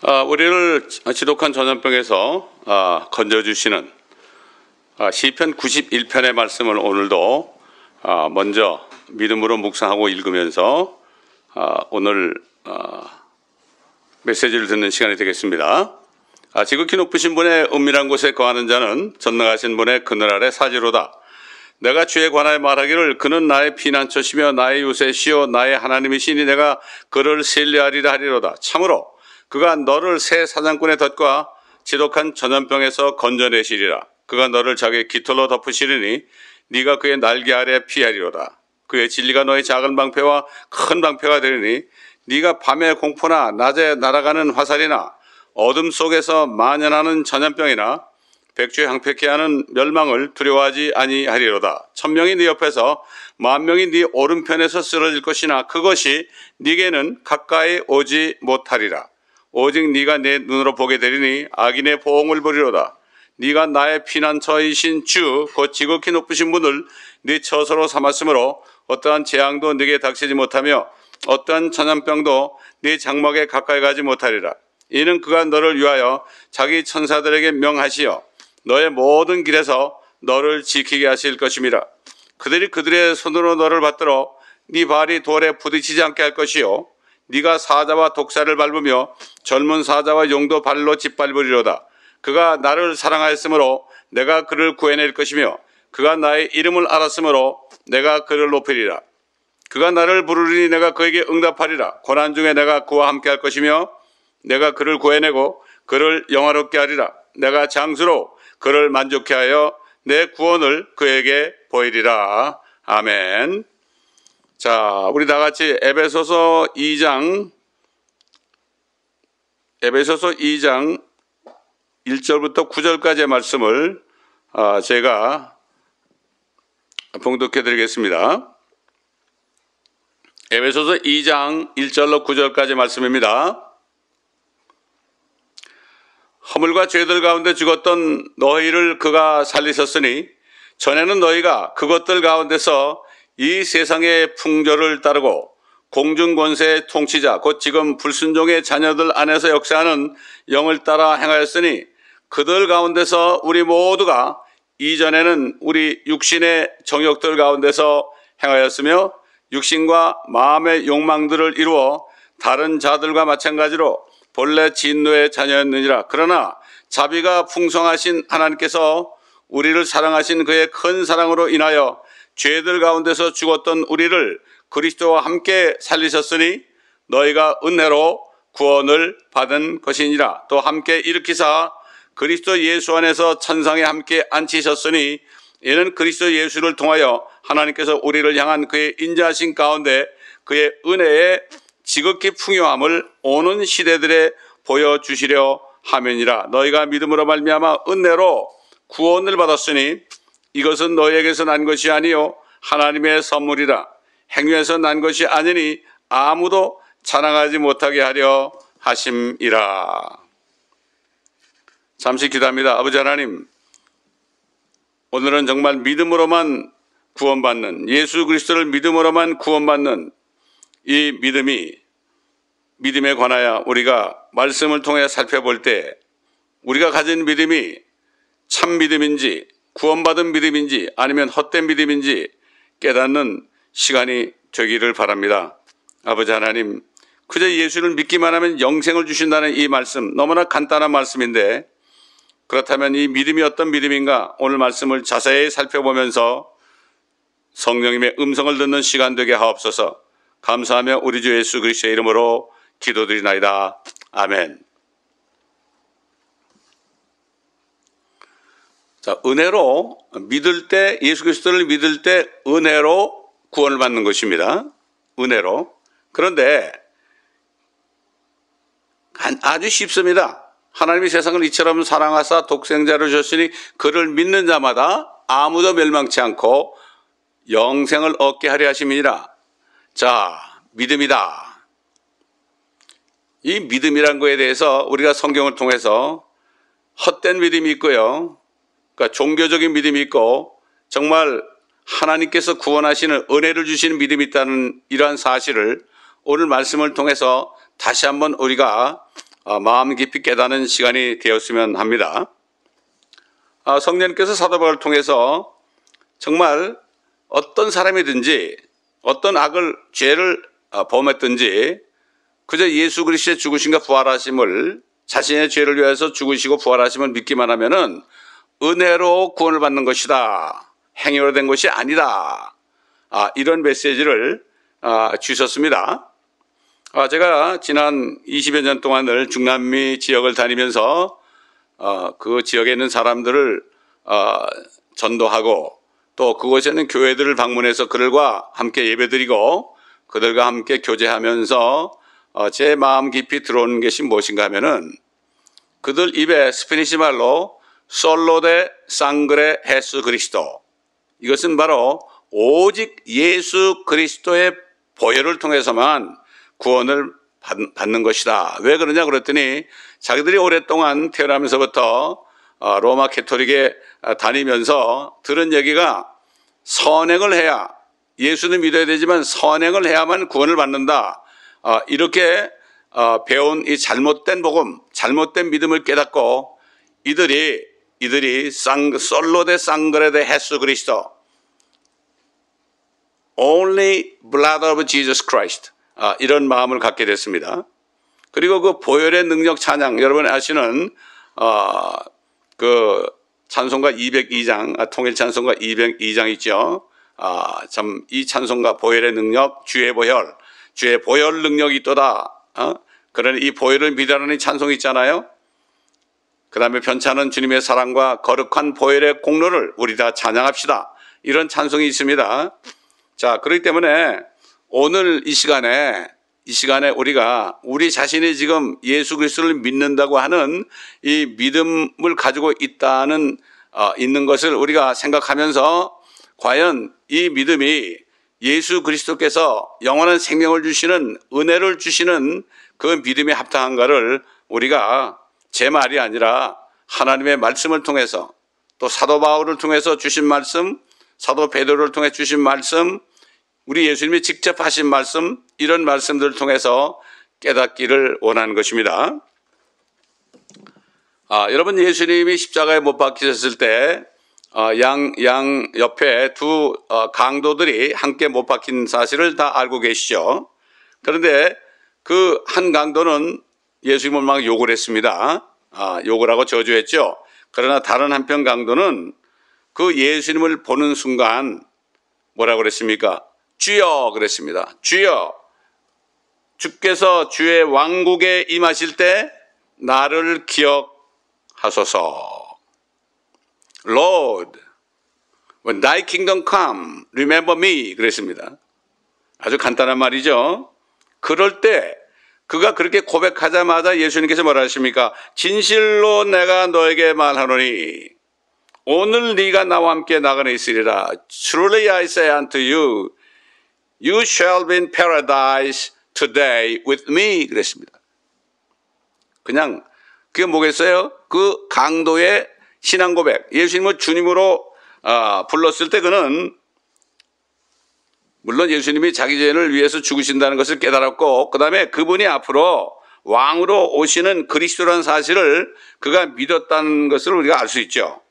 우리를 지독한 전염병에서 건져주시는 시편 91편의 말씀을 오늘도 먼저 믿음으로 묵상하고 읽으면서 오늘 메시지를 듣는 시간이 되겠습니다. 지극히 높으신 분의 은밀한 곳에 거하는 자는 전능하신 분의 그늘 아래 사지로다. 내가 주에 관하여 말하기를 그는 나의 피난처시며 나의 요새시요 나의 하나님이시니 내가 그를 신뢰하리라 하리로다. 참으로 그가 너를 새 사냥꾼의 덫과 지독한 전염병에서 건져내시리라. 그가 너를 자기의 깃털로 덮으시리니 네가 그의 날개 아래 피하리로다. 그의 진리가 너의 작은 방패와 큰 방패가 되리니 네가 밤의 공포나 낮에 날아가는 화살이나 어둠 속에서 만연하는 전염병이나 백주에 항폐케 하는 멸망을 두려워하지 아니하리로다. 1000명이 네 옆에서 10,000명이 네 오른편에서 쓰러질 것이나 그것이 네게는 가까이 오지 못하리라. 오직 네가 내 눈으로 보게 되리니 악인의 보응을 보리로다. 네가 나의 피난처이신 주 곧 지극히 높으신 분을 네 처소로 삼았으므로 어떠한 재앙도 네게 닥치지 못하며 어떠한 전염병도 네 장막에 가까이 가지 못하리라. 이는 그가 너를 위하여 자기 천사들에게 명하시어 너의 모든 길에서 너를 지키게 하실 것임이라. 그들이 그들의 손으로 너를 받들어 네 발이 돌에 부딪히지 않게 할 것이요 네가 사자와 독사를 밟으며 젊은 사자와 용도 발로 짓밟으리로다. 그가 나를 사랑하였으므로 내가 그를 구해낼 것이며 그가 나의 이름을 알았으므로 내가 그를 높이리라. 그가 나를 부르리니 내가 그에게 응답하리라. 고난 중에 내가 그와 함께 할 것이며 내가 그를 구해내고 그를 영화롭게 하리라. 내가 장수로 그를 만족케 하여 내 구원을 그에게 보이리라. 아멘. 자, 우리 다 같이 에베소서 2장 1절부터 9절까지의 말씀을 제가 봉독해 드리겠습니다. 에베소서 2장 1절로 9절까지 말씀입니다. 허물과 죄들 가운데 죽었던 너희를 그가 살리셨으니 전에는 너희가 그것들 가운데서 이 세상의 풍조를 따르고 공중권세의 통치자 곧 지금 불순종의 자녀들 안에서 역사하는 영을 따라 행하였으니 그들 가운데서 우리 모두가 이전에는 우리 육신의 정욕들 가운데서 행하였으며 육신과 마음의 욕망들을 이루어 다른 자들과 마찬가지로 본래 진노의 자녀였느니라. 그러나 자비가 풍성하신 하나님께서 우리를 사랑하신 그의 큰 사랑으로 인하여 죄들 가운데서 죽었던 우리를 그리스도와 함께 살리셨으니 너희가 은혜로 구원을 받은 것이니라. 또 함께 일으키사 그리스도 예수 안에서 천상에 함께 앉히셨으니 이는 그리스도 예수를 통하여 하나님께서 우리를 향한 그의 인자하신 가운데 그의 은혜의 지극히 풍요함을 오는 시대들에 보여주시려 함이니라. 너희가 믿음으로 말미암아 은혜로 구원을 받았으니 이것은 너희에게서 난 것이 아니요 하나님의 선물이라. 행위에서 난 것이 아니니 아무도 자랑하지 못하게 하려 하심이라. 잠시 기도합니다. 아버지 하나님, 오늘은 정말 믿음으로만 구원받는, 예수 그리스도를 믿음으로만 구원받는 이 믿음에 관하여 우리가 말씀을 통해 살펴볼 때 우리가 가진 믿음이 참 믿음인지 구원받은 믿음인지 아니면 헛된 믿음인지 깨닫는 시간이 되기를 바랍니다. 아버지 하나님, 그저 예수를 믿기만 하면 영생을 주신다는 이 말씀, 너무나 간단한 말씀인데 그렇다면 이 믿음이 어떤 믿음인가 오늘 말씀을 자세히 살펴보면서 성령님의 음성을 듣는 시간 되게 하옵소서. 감사하며 우리 주 예수 그리스도의 이름으로 기도드리나이다. 아멘. 자, 은혜로 믿을 때, 예수 그리스도를 믿을 때 은혜로 구원을 받는 것입니다. 은혜로. 그런데 아주 쉽습니다. 하나님이 세상을 이처럼 사랑하사 독생자를 주셨으니 그를 믿는 자마다 아무도 멸망치 않고 영생을 얻게 하려 하심이니라. 자, 믿음이다. 이 믿음이란 거에 대해서 우리가 성경을 통해서 헛된 믿음이 있고요. 그러니까 종교적인 믿음이 있고 정말 하나님께서 구원하시는 은혜를 주시는 믿음이 있다는 이러한 사실을 오늘 말씀을 통해서 다시 한번 우리가 마음 깊이 깨닫는 시간이 되었으면 합니다. 성령께서 사도 바울을 통해서 정말 어떤 사람이든지 어떤 죄를 범했든지 그저 예수 그리스도의 죽으심과 부활하심을 자신의 죄를 위해서 죽으시고 부활하심을 믿기만 하면은 은혜로 구원을 받는 것이다. 행위로 된 것이 아니다. 이런 메시지를 주셨습니다. 제가 지난 20여 년 동안을 중남미 지역을 다니면서 그 지역에 있는 사람들을 전도하고 또 그곳에 있는 교회들을 방문해서 그들과 함께 예배드리고 그들과 함께 교제하면서 제 마음 깊이 들어오는 것이 무엇인가 하면은 그들 입에 스페니시 말로 솔로 데 상그레 헤수 그리스도, 이것은 바로 오직 예수 그리스도의 보혈을 통해서만 구원을 받는 것이다. 왜 그러냐 그랬더니 자기들이 오랫동안 태어나면서부터 로마 캐토릭에 다니면서 들은 얘기가 선행을 해야, 예수는 믿어야 되지만 선행을 해야만 구원을 받는다. 이렇게 배운 이 잘못된 복음, 잘못된 믿음을 깨닫고 이들이 솔로 데 상그레 데 헤수 그리스도, Only blood of Jesus Christ, 이런 마음을 갖게 됐습니다. 그리고 그 보혈의 능력 찬양, 여러분 아시는 그 찬송가 202장, 통일 찬송가 202장 있죠. 참 이 찬송가 보혈의 능력, 주의 보혈 능력이 있도다. 그러니 이 보혈을 믿으라는 찬송이 있잖아요. 그 다음에 편찮은 주님의 사랑과 거룩한 보혈의 공로를 우리 다 찬양합시다. 이런 찬송이 있습니다. 자, 그렇기 때문에 오늘 이 시간에 우리가 우리 자신이 지금 예수 그리스도를 믿는다고 하는 이 믿음을 가지고 있는 것을 우리가 생각하면서 과연 이 믿음이 예수 그리스도께서 영원한 생명을 주시는, 은혜를 주시는 그 믿음에 합당한가를 우리가 제 말이 아니라 하나님의 말씀을 통해서, 또 사도 바울을 통해서 주신 말씀, 사도 베드로를 통해 주신 말씀, 우리 예수님이 직접 하신 말씀, 이런 말씀들을 통해서 깨닫기를 원하는 것입니다. 여러분, 예수님이 십자가에 못 박히셨을 때 양 옆에 두 강도들이 함께 못 박힌 사실을 다 알고 계시죠. 그런데 그 한 강도는 예수님을 막 욕을 했습니다. 욕을 하고 저주했죠. 그러나 다른 한편 강도는 그 예수님을 보는 순간 뭐라고 그랬습니까? 주여 그랬습니다. 주여, 주께서 주의 왕국에 임하실 때 나를 기억하소서. Lord, when thy kingdom come, remember me. 그랬습니다. 아주 간단한 말이죠. 그럴 때 그가 그렇게 고백하자마자 예수님께서 뭐라 하십니까? 진실로 내가 너에게 말하노니 오늘 네가 나와 함께 나가는 있으리라. Truly I say unto you, you shall be in paradise today with me. 그랬습니다. 그냥 그게 뭐겠어요? 그 강도의 신앙 고백, 예수님을 주님으로 불렀을 때 그는 물론 예수님이 자기 죄를 위해서 죽으신다는 것을 깨달았고, 그 다음에 그분이 앞으로 왕으로 오시는 그리스도라는 사실을 그가 믿었다는 것을 우리가 알 수 있죠.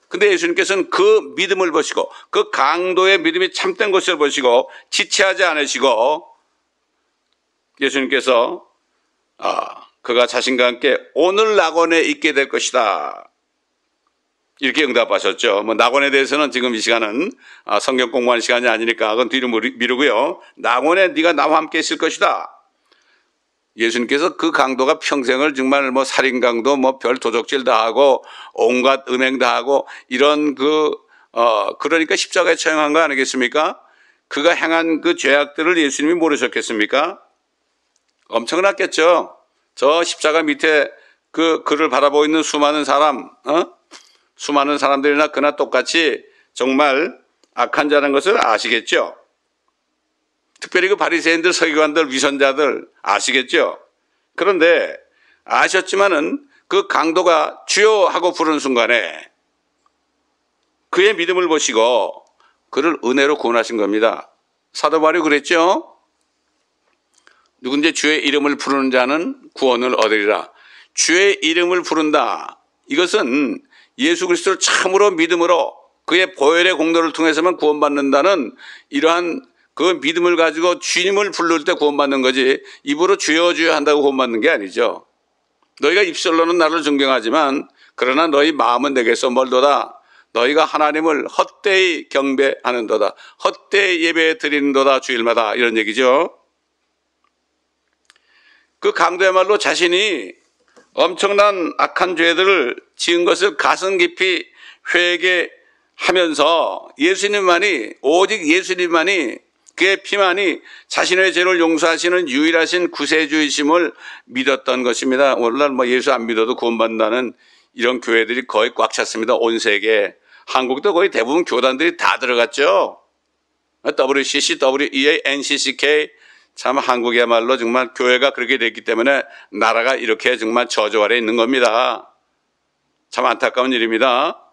근데 예수님께서는 그 믿음을 보시고, 그 강도의 믿음이 참된 것을 보시고 지체하지 않으시고, 예수님께서 그가 자신과 함께 오늘 낙원에 있게 될 것이다, 이렇게 응답하셨죠. 낙원에 대해서는 지금 이 시간은 성경 공부하는 시간이 아니니까 그건 뒤로 미루고요. 낙원에 네가 나와 함께 있을 것이다. 예수님께서 그 강도가 평생을 정말 살인 강도, 별 도적질 다 하고 온갖 음행 다 하고 이런 그러니까 십자가에 처형한 거 아니겠습니까? 그가 행한 그 죄악들을 예수님이 모르셨겠습니까? 엄청났겠죠. 저 십자가 밑에 그를 바라보고 있는 수많은 사람들이나 그나 똑같이 정말 악한 자라는 것을 아시겠죠. 특별히 그 바리새인들, 서기관들, 위선자들 아시겠죠. 그런데 아셨지만은 그 강도가 주여 하고 부르는 순간에 그의 믿음을 보시고 그를 은혜로 구원하신 겁니다. 사도 바울이 그랬죠. 누군지 주의 이름을 부르는 자는 구원을 얻으리라. 주의 이름을 부른다. 이것은 예수 그리스도를 참으로 믿음으로 그의 보혈의 공로를 통해서만 구원받는다는 이러한 그 믿음을 가지고 주님을 부를 때 구원받는 거지, 입으로 주여 주여 한다고 구원받는 게 아니죠. 너희가 입술로는 나를 존경하지만 그러나 너희 마음은 내게서 멀도다. 너희가 하나님을 헛되이 경배하는도다. 헛되이 예배 드리는도다. 주일마다. 이런 얘기죠. 그 강도야말로 자신이 엄청난 악한 죄들을 지은 것을 가슴 깊이 회개하면서 예수님만이, 오직 예수님만이, 그의 피만이 자신의 죄를 용서하시는 유일하신 구세주이심을 믿었던 것입니다. 오늘날 뭐 예수 안 믿어도 구원받는다는 이런 교회들이 거의 꽉 찼습니다. 온 세계. 한국도 거의 대부분 교단들이 다 들어갔죠. WCC, WEA, NCCK. 참 한국이야말로 정말 교회가 그렇게 됐기 때문에 나라가 이렇게 정말 저주 아래 있는 겁니다. 참 안타까운 일입니다.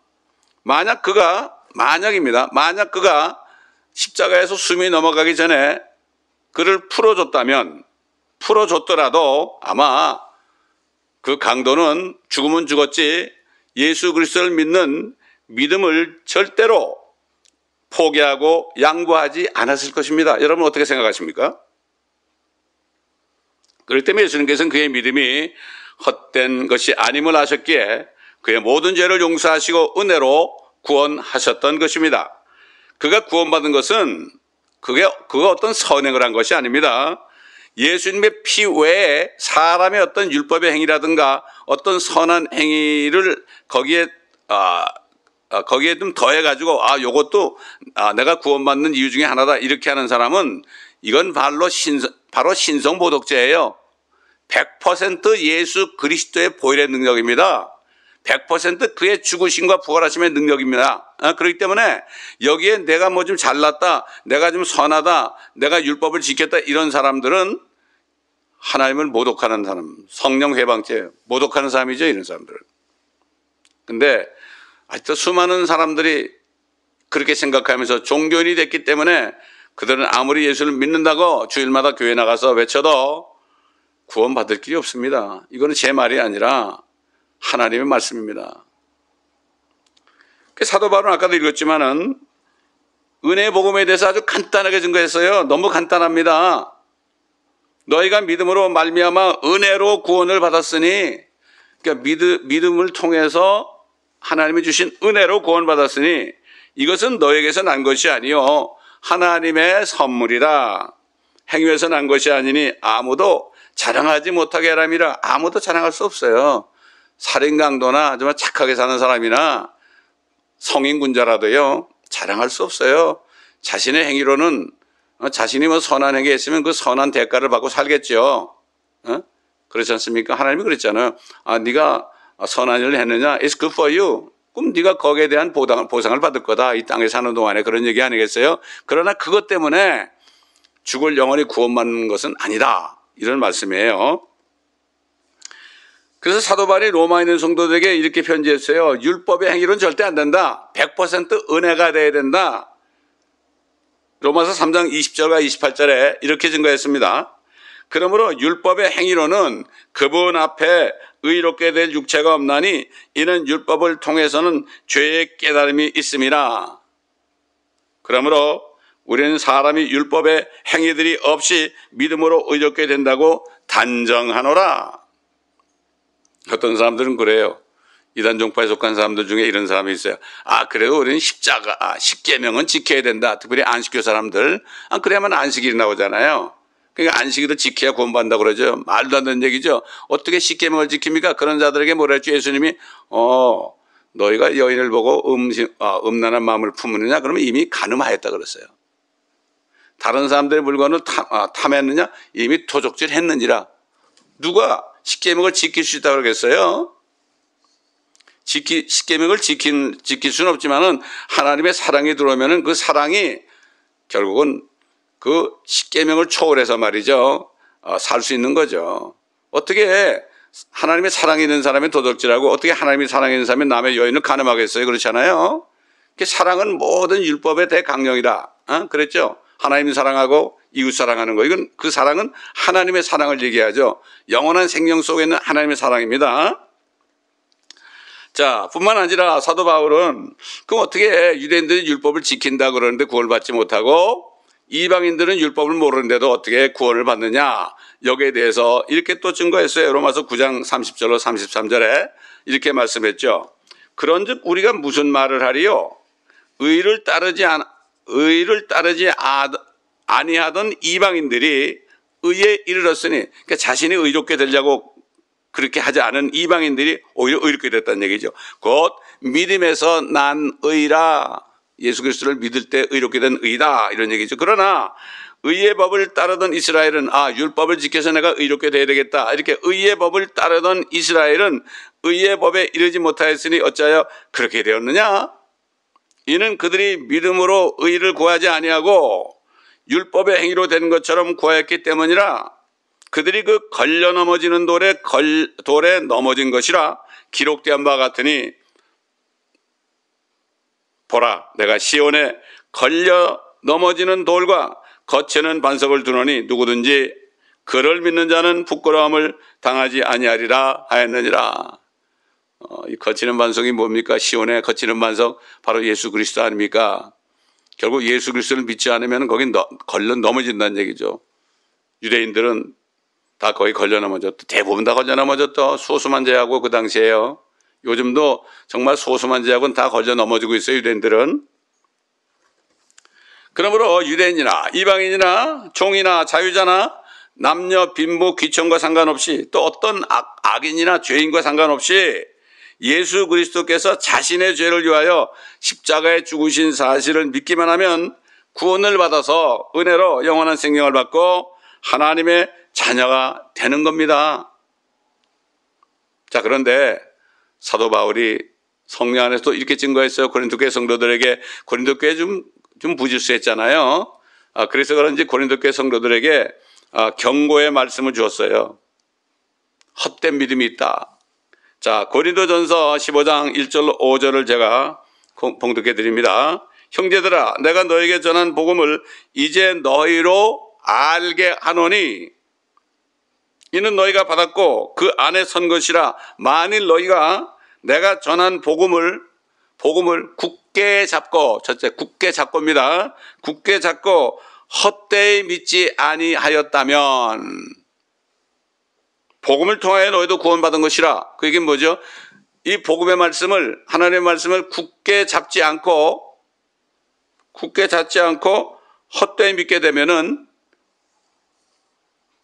만약 그가 십자가에서 숨이 넘어가기 전에 그를 풀어줬더라도 아마 그 강도는 죽으면 죽었지 예수 그리스도를 믿는 믿음을 절대로 포기하고 양보하지 않았을 것입니다. 여러분 어떻게 생각하십니까? 그렇기 때문에 예수님께서는 그의 믿음이 헛된 것이 아님을 아셨기에 그의 모든 죄를 용서하시고 은혜로 구원하셨던 것입니다. 그가 구원받은 것은 그가 어떤 선행을 한 것이 아닙니다. 예수님의 피 외에 사람의 어떤 율법의 행위라든가 어떤 선한 행위를 거기에 좀 더해가지고 요것도 내가 구원받는 이유 중에 하나다 이렇게 하는 사람은 이건 바로 신성모독죄예요. 100% 예수 그리스도의 보혈의 능력입니다. 100% 그의 죽으심과 부활하심의 능력입니다. 그렇기 때문에 여기에 내가 뭐 좀 잘났다, 내가 좀 선하다, 내가 율법을 지켰다 이런 사람들은 하나님을 모독하는 사람, 성령 회방죄 모독하는 사람이죠. 이런 사람들은. 근데 아직도 수많은 사람들이 그렇게 생각하면서 종교인이 됐기 때문에 그들은 아무리 예수를 믿는다고 주일마다 교회 나가서 외쳐도 구원받을 길이 없습니다. 이거는 제 말이 아니라 하나님의 말씀입니다. 사도 바울은 아까도 읽었지만은 은혜의 복음에 대해서 아주 간단하게 증거했어요. 너무 간단합니다. 너희가 믿음으로 말미암아 은혜로 구원을 받았으니, 그러니까 믿음을 통해서 하나님이 주신 은혜로 구원받았으니 이것은 너에게서 난 것이 아니요 하나님의 선물이라. 행위에서 난 것이 아니니 아무도 자랑하지 못하게 하람이라. 아무도 자랑할 수 없어요. 살인강도나 정말 착하게 사는 사람이나 성인군자라도요 자랑할 수 없어요. 자신의 행위로는 자신이 뭐 선한 행위 했으면 그 선한 대가를 받고 살겠죠. 그렇지 않습니까? 하나님이 그랬잖아요. 네가 선한 일을 했느냐? It's good for you. 그럼 네가 거기에 대한 보상을 받을 거다. 이 땅에 사는 동안에. 그런 얘기 아니겠어요? 그러나 그것 때문에 죽을 영혼이 구원받는 것은 아니다. 이런 말씀이에요. 그래서 사도 바울이 로마에 있는 성도들에게 이렇게 편지했어요. 율법의 행위로는 절대 안 된다. 100% 은혜가 돼야 된다. 로마서 3장 20절과 28절에 이렇게 증거했습니다. 그러므로 율법의 행위로는 그분 앞에 의롭게 될 육체가 없나니 이는 율법을 통해서는 죄의 깨달음이 있음이라. 그러므로 우리는 사람이 율법의 행위들이 없이 믿음으로 의롭게 된다고 단정하노라. 어떤 사람들은 그래요. 이단 종파에 속한 사람들 중에 이런 사람이 있어요. 그래도 우리는 십계명은 지켜야 된다. 특별히 안식교 사람들. 그래야만 안식일이 나오잖아요. 그러니까 안식일을 지켜야 구원받는다고 그러죠. 말도 안 되는 얘기죠. 어떻게 십계명을 지킵니까? 그런 자들에게 뭐라 했죠? 예수님이 너희가 여인을 보고 음란한 마음을 품느냐? 그러면 이미 간음하였다 그랬어요. 다른 사람들의 물건을 탐했느냐? 이미 도적질 했느니라. 누가 십계명을 지킬 수 있다고 그러겠어요? 십계명을 지킬 수는 없지만은 하나님의 사랑이 들어오면은 그 사랑이 결국은 그 십계명을 초월해서 말이죠. 살 수 있는 거죠. 어떻게 하나님의 사랑이 있는 사람이 도둑질하고 어떻게 하나님의 사랑이 있는 사람이 남의 여인을 간음하겠어요? 그렇잖아요. 사랑은 모든 율법의 대강령이다. 그랬죠. 하나님 사랑하고 이웃 사랑하는 거. 이건 그 사랑은 하나님의 사랑을 얘기하죠. 영원한 생명 속에 있는 하나님의 사랑입니다. 자, 뿐만 아니라 사도 바울은 그럼 어떻게 유대인들이 율법을 지킨다 그러는데 구원을 받지 못하고 이방인들은 율법을 모르는데도 어떻게 구원을 받느냐, 여기에 대해서 이렇게 또 증거했어요. 로마서 9장 30절로 33절에 이렇게 말씀했죠. 그런즉 우리가 무슨 말을 하리요? 의를 따르지 아니하던 이방인들이 의에 이르렀으니, 그러니까 자신이 의롭게 되려고 그렇게 하지 않은 이방인들이 오히려 의롭게 됐다는 얘기죠. 곧 믿음에서 난 의라, 예수 그리스도를 믿을 때 의롭게 된 의다, 이런 얘기죠. 그러나 의의 법을 따르던 이스라엘은 율법을 지켜서 내가 의롭게 돼야 되겠다, 이렇게 의의 법을 따르던 이스라엘은 의의 법에 이르지 못하였으니 어찌하여 그렇게 되었느냐? 이는 그들이 믿음으로 의를 구하지 아니하고 율법의 행위로 된 것처럼 구하였기 때문이라. 그들이 그 걸려 넘어지는 돌에 넘어진 것이라 기록된 바 같으니, 보라, 내가 시온에 걸려 넘어지는 돌과 거치는 반석을 두노니 누구든지 그를 믿는 자는 부끄러움을 당하지 아니하리라 하였느니라. 이 거치는 반석이 뭡니까? 시온에 거치는 반석, 바로 예수 그리스도 아닙니까? 결국 예수 그리스도를 믿지 않으면 거긴 걸려 넘어진다는 얘기죠. 유대인들은 다 거의 걸려 넘어졌다. 대부분 다 걸려 넘어졌다. 소수만 제하고 그 당시에요. 요즘도 정말 소수만 제하고는 다 걸려 넘어지고 있어요, 유대인들은. 그러므로 유대인이나 이방인이나 종이나 자유자나 남녀 빈부 귀천과 상관없이, 또 어떤 악인이나 죄인과 상관없이 예수 그리스도께서 자신의 죄를 위하여 십자가에 죽으신 사실을 믿기만 하면 구원을 받아서 은혜로 영원한 생명을 받고 하나님의 자녀가 되는 겁니다. 자, 그런데 사도 바울이 성령 안에서도 이렇게 증거했어요. 고린도 교회 성도들에게. 고린도 교회 좀 부질수했잖아요. 그래서 그런지 고린도 교회 성도들에게 경고의 말씀을 주었어요. 헛된 믿음이 있다. 자, 고린도전서 15장 1절 5절을 제가 봉독해 드립니다. 형제들아, 내가 너에게 전한 복음을 이제 너희로 알게 하노니 이는 너희가 받았고 그 안에 선 것이라. 만일 너희가 내가 전한 복음을 굳게 잡고, 첫째 굳게 잡고입니다. 굳게 잡고 헛되이 믿지 아니하였다면, 복음을 통하여 너희도 구원받은 것이라. 그 얘기는 뭐죠? 이 복음의 말씀을, 하나님의 말씀을 굳게 잡지 않고 헛되이 믿게 되면은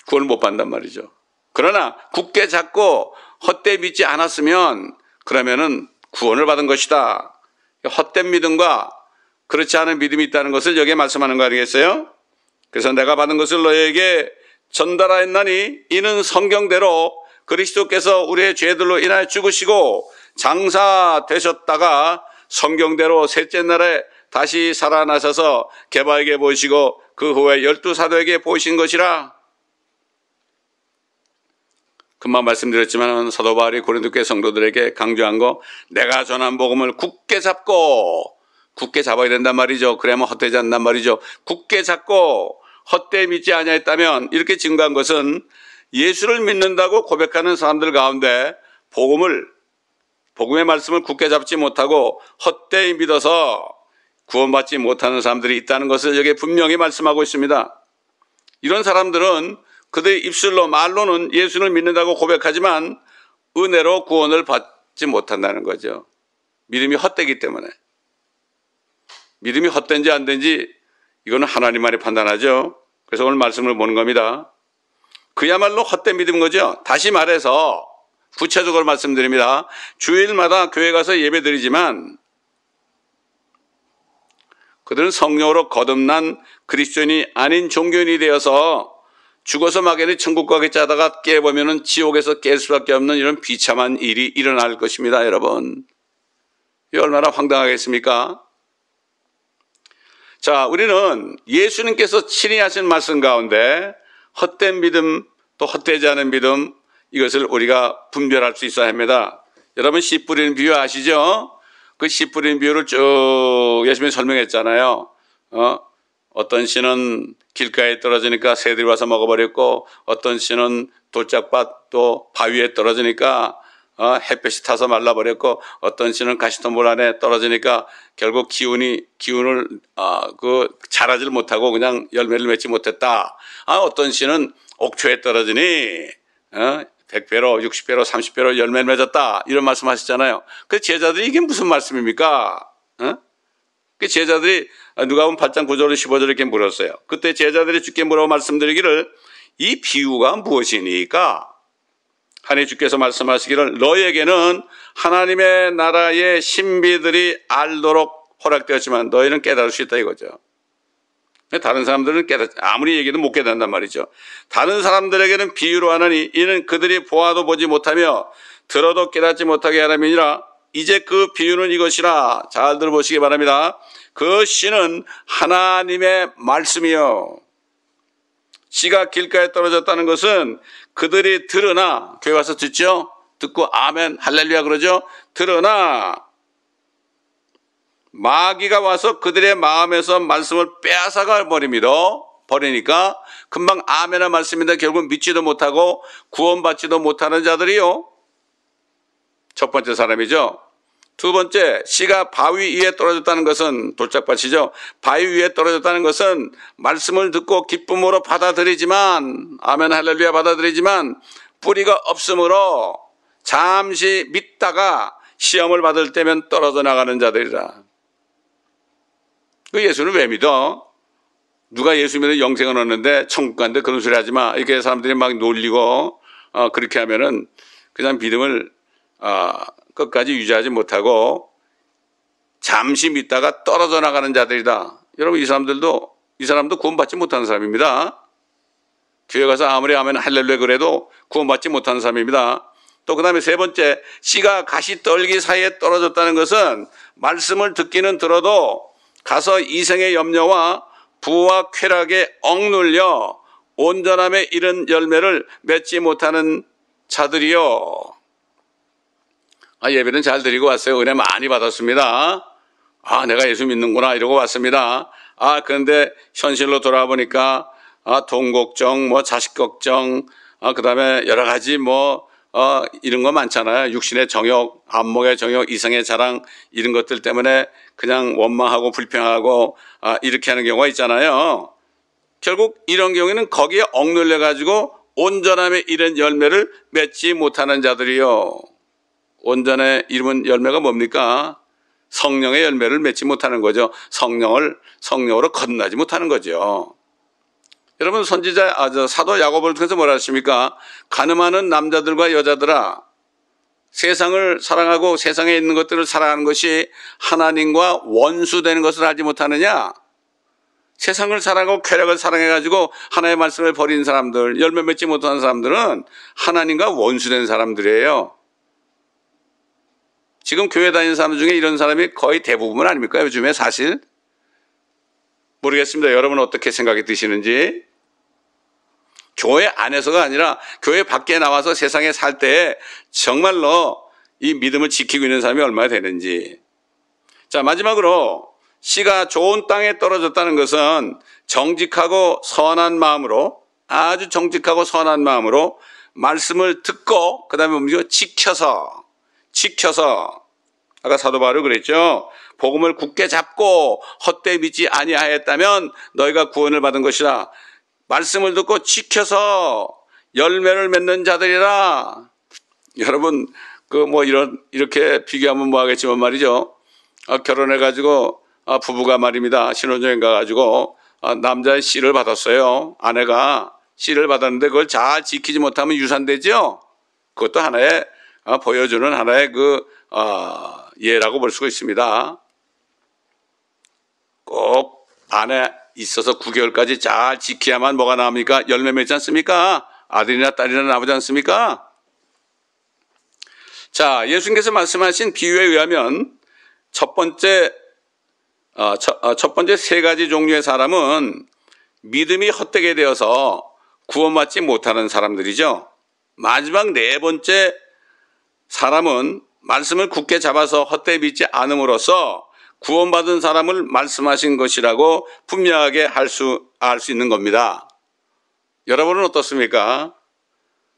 구원을 못 받는단 말이죠. 그러나 굳게 잡고 헛되이 믿지 않았으면 그러면은 구원을 받은 것이다. 헛된 믿음과 그렇지 않은 믿음이 있다는 것을 여기에 말씀하는 거 아니겠어요? 그래서 내가 받은 것을 너희에게 전달하였나니 이는 성경대로 그리스도께서 우리의 죄들로 인하여 죽으시고 장사되셨다가 성경대로 셋째 날에 다시 살아나셔서 게바에게 보이시고 그 후에 12사도에게 보이신 것이라. 금방 말씀드렸지만 사도 바울이 고린도 교회 성도들에게 강조한 거, 내가 전한 복음을 굳게 잡아야 된단 말이죠. 그래야만 헛되지 않단 말이죠. 굳게 잡고 헛되이 믿지 아니하였다면, 이렇게 증거한 것은 예수를 믿는다고 고백하는 사람들 가운데 복음의 말씀을 굳게 잡지 못하고 헛되이 믿어서 구원받지 못하는 사람들이 있다는 것을 여기에 분명히 말씀하고 있습니다. 이런 사람들은 그들의 입술로, 말로는 예수를 믿는다고 고백하지만 은혜로 구원을 받지 못한다는 거죠. 믿음이 헛되기 때문에. 믿음이 헛된지 안 된지 이거는 하나님만이 판단하죠. 그래서 오늘 말씀을 보는 겁니다. 그야말로 헛된 믿음인 거죠. 다시 말해서 구체적으로 말씀드립니다. 주일마다 교회 가서 예배 드리지만 그들은 성령으로 거듭난 그리스도인이 아닌 종교인이 되어서 죽어서 막연히 천국 가겠지 하다가 깨보면은 지옥에서 깰 수밖에 없는 이런 비참한 일이 일어날 것입니다, 여러분. 이 얼마나 황당하겠습니까? 자, 우리는 예수님께서 친히 하신 말씀 가운데 헛된 믿음, 또 헛되지 않은 믿음, 이것을 우리가 분별할 수 있어야 합니다. 여러분, 씨 뿌리는 비유 아시죠? 그 씨 뿌리는 비유를 쭉 열심히 설명했잖아요. 어떤 씨는 길가에 떨어지니까 새들이 와서 먹어버렸고, 어떤 씨는 돌짝밭 또 바위에 떨어지니까 햇볕이 타서 말라버렸고, 어떤 씨는 가시덤불 안에 떨어지니까 결국 기운을 자라질 못하고 그냥 열매를 맺지 못했다. 어떤 씨는 옥초에 떨어지니 100배로 60배로 30배로 열매를 맺었다. 이런 말씀하셨잖아요. 그 제자들이 이게 무슨 말씀입니까? 그 제자들이 누가복음 8장 9절 15절 이렇게 물었어요. 그때 제자들이 주께 물어 말씀드리기를 이 비유가 무엇이니까? 하니 주께서 말씀하시기를 너희에게는 하나님의 나라의 신비들이 알도록 허락되었지만 너희는 깨달을 수 있다 이거죠. 다른 사람들은 아무리 얘기해도 못 깨닫는단 말이죠. 다른 사람들에게는 비유로 하나니 이는 그들이 보아도 보지 못하며 들어도 깨닫지 못하게 하람이니라. 이제 그 비유는 이것이라. 잘 들어보시기 바랍니다. 그 씨는 하나님의 말씀이요. 씨가 길가에 떨어졌다는 것은 그들이 들으나, 교회 와서 듣죠? 듣고 아멘 할렐루야 그러죠? 들으나 마귀가 와서 그들의 마음에서 말씀을 빼앗아가 버리니까 금방 아멘의 말씀인데 결국 믿지도 못하고 구원받지도 못하는 자들이요. 첫 번째 사람이죠. 두 번째, 씨가 바위 위에 떨어졌다는 것은 돌짝밭이죠. 바위 위에 떨어졌다는 것은 말씀을 듣고 기쁨으로 받아들이지만, 아멘 할렐루야 받아들이지만 뿌리가 없으므로 잠시 믿다가 시험을 받을 때면 떨어져 나가는 자들이라. 그 예수는 왜 믿어? 누가 예수 믿어 영생을 얻는데 천국 간데 그런 소리 하지 마. 이렇게 사람들이 막 놀리고 그렇게 하면은 그냥 믿음을 끝까지 유지하지 못하고 잠시 믿다가 떨어져 나가는 자들이다. 여러분 이 사람도 구원받지 못하는 사람입니다. 교회 가서 아무리 아멘 할렐루야 그래도 구원받지 못하는 사람입니다. 또 그 다음에 세 번째, 씨가 가시떨기 사이에 떨어졌다는 것은 말씀을 듣기는 들어도 가서 이생의 염려와 부와 쾌락에 억눌려 온전함에 이른 열매를 맺지 못하는 자들이요. 예배는 잘 드리고 왔어요. 은혜 많이 받았습니다. 내가 예수 믿는구나 이러고 왔습니다. 그런데 현실로 돌아와 보니까 돈 걱정, 자식 걱정, 그 다음에 여러 가지 이런 거 많잖아요. 육신의 정욕, 안목의 정욕, 이성의 자랑 이런 것들 때문에 그냥 원망하고 불평하고 이렇게 하는 경우가 있잖아요. 결국 이런 경우에는 거기에 억눌려 가지고 온전함에 이른 열매를 맺지 못하는 자들이요. 온전에 이르는 열매가 뭡니까? 성령의 열매를 맺지 못하는 거죠. 성령으로 거듭나지 못하는 거죠. 여러분 사도 야고보를 통해서 뭐라 하십니까? 가늠하는 남자들과 여자들아, 세상을 사랑하고 세상에 있는 것들을 사랑하는 것이 하나님과 원수되는 것을 알지 못하느냐? 세상을 사랑하고 쾌락을 사랑해가지고 하나님의 말씀을 버린 사람들, 열매 맺지 못하는 사람들은 하나님과 원수된 사람들이에요. 지금 교회 다니는 사람 중에 이런 사람이 거의 대부분 아닙니까? 요즘에 사실 모르겠습니다. 여러분은 어떻게 생각이 드시는지. 교회 안에서가 아니라 교회 밖에 나와서 세상에 살 때 정말로 이 믿음을 지키고 있는 사람이 얼마나 되는지. 자, 마지막으로 씨가 좋은 땅에 떨어졌다는 것은 정직하고 선한 마음으로, 아주 정직하고 선한 마음으로 말씀을 듣고 그 다음에 지켜서 아까 사도 바울이 그랬죠. 복음을 굳게 잡고 헛되이 믿지 아니하였다면 너희가 구원을 받은 것이라. 말씀을 듣고 지켜서 열매를 맺는 자들이라. 여러분 이렇게 비교하면 뭐하겠지만 말이죠. 결혼해가지고 부부가 말입니다. 신혼여행 가가지고 남자의 씨를 받았어요. 아내가 씨를 받았는데 그걸 잘 지키지 못하면 유산되죠. 그것도 하나의 보여주는 하나의 예라고 볼 수가 있습니다. 꼭 안에 있어서 9개월까지 잘 지켜야만 뭐가 나옵니까? 열매 맺지 않습니까? 아들이나 딸이나 나오지 않습니까? 자, 예수님께서 말씀하신 비유에 의하면 첫 번째 세 가지 종류의 사람은 믿음이 헛되게 되어서 구원받지 못하는 사람들이죠. 마지막 네 번째 사람은 말씀을 굳게 잡아서 헛되이 믿지 않음으로써 구원받은 사람을 말씀하신 것이라고 분명하게 알 수 있는 겁니다. 여러분은 어떻습니까?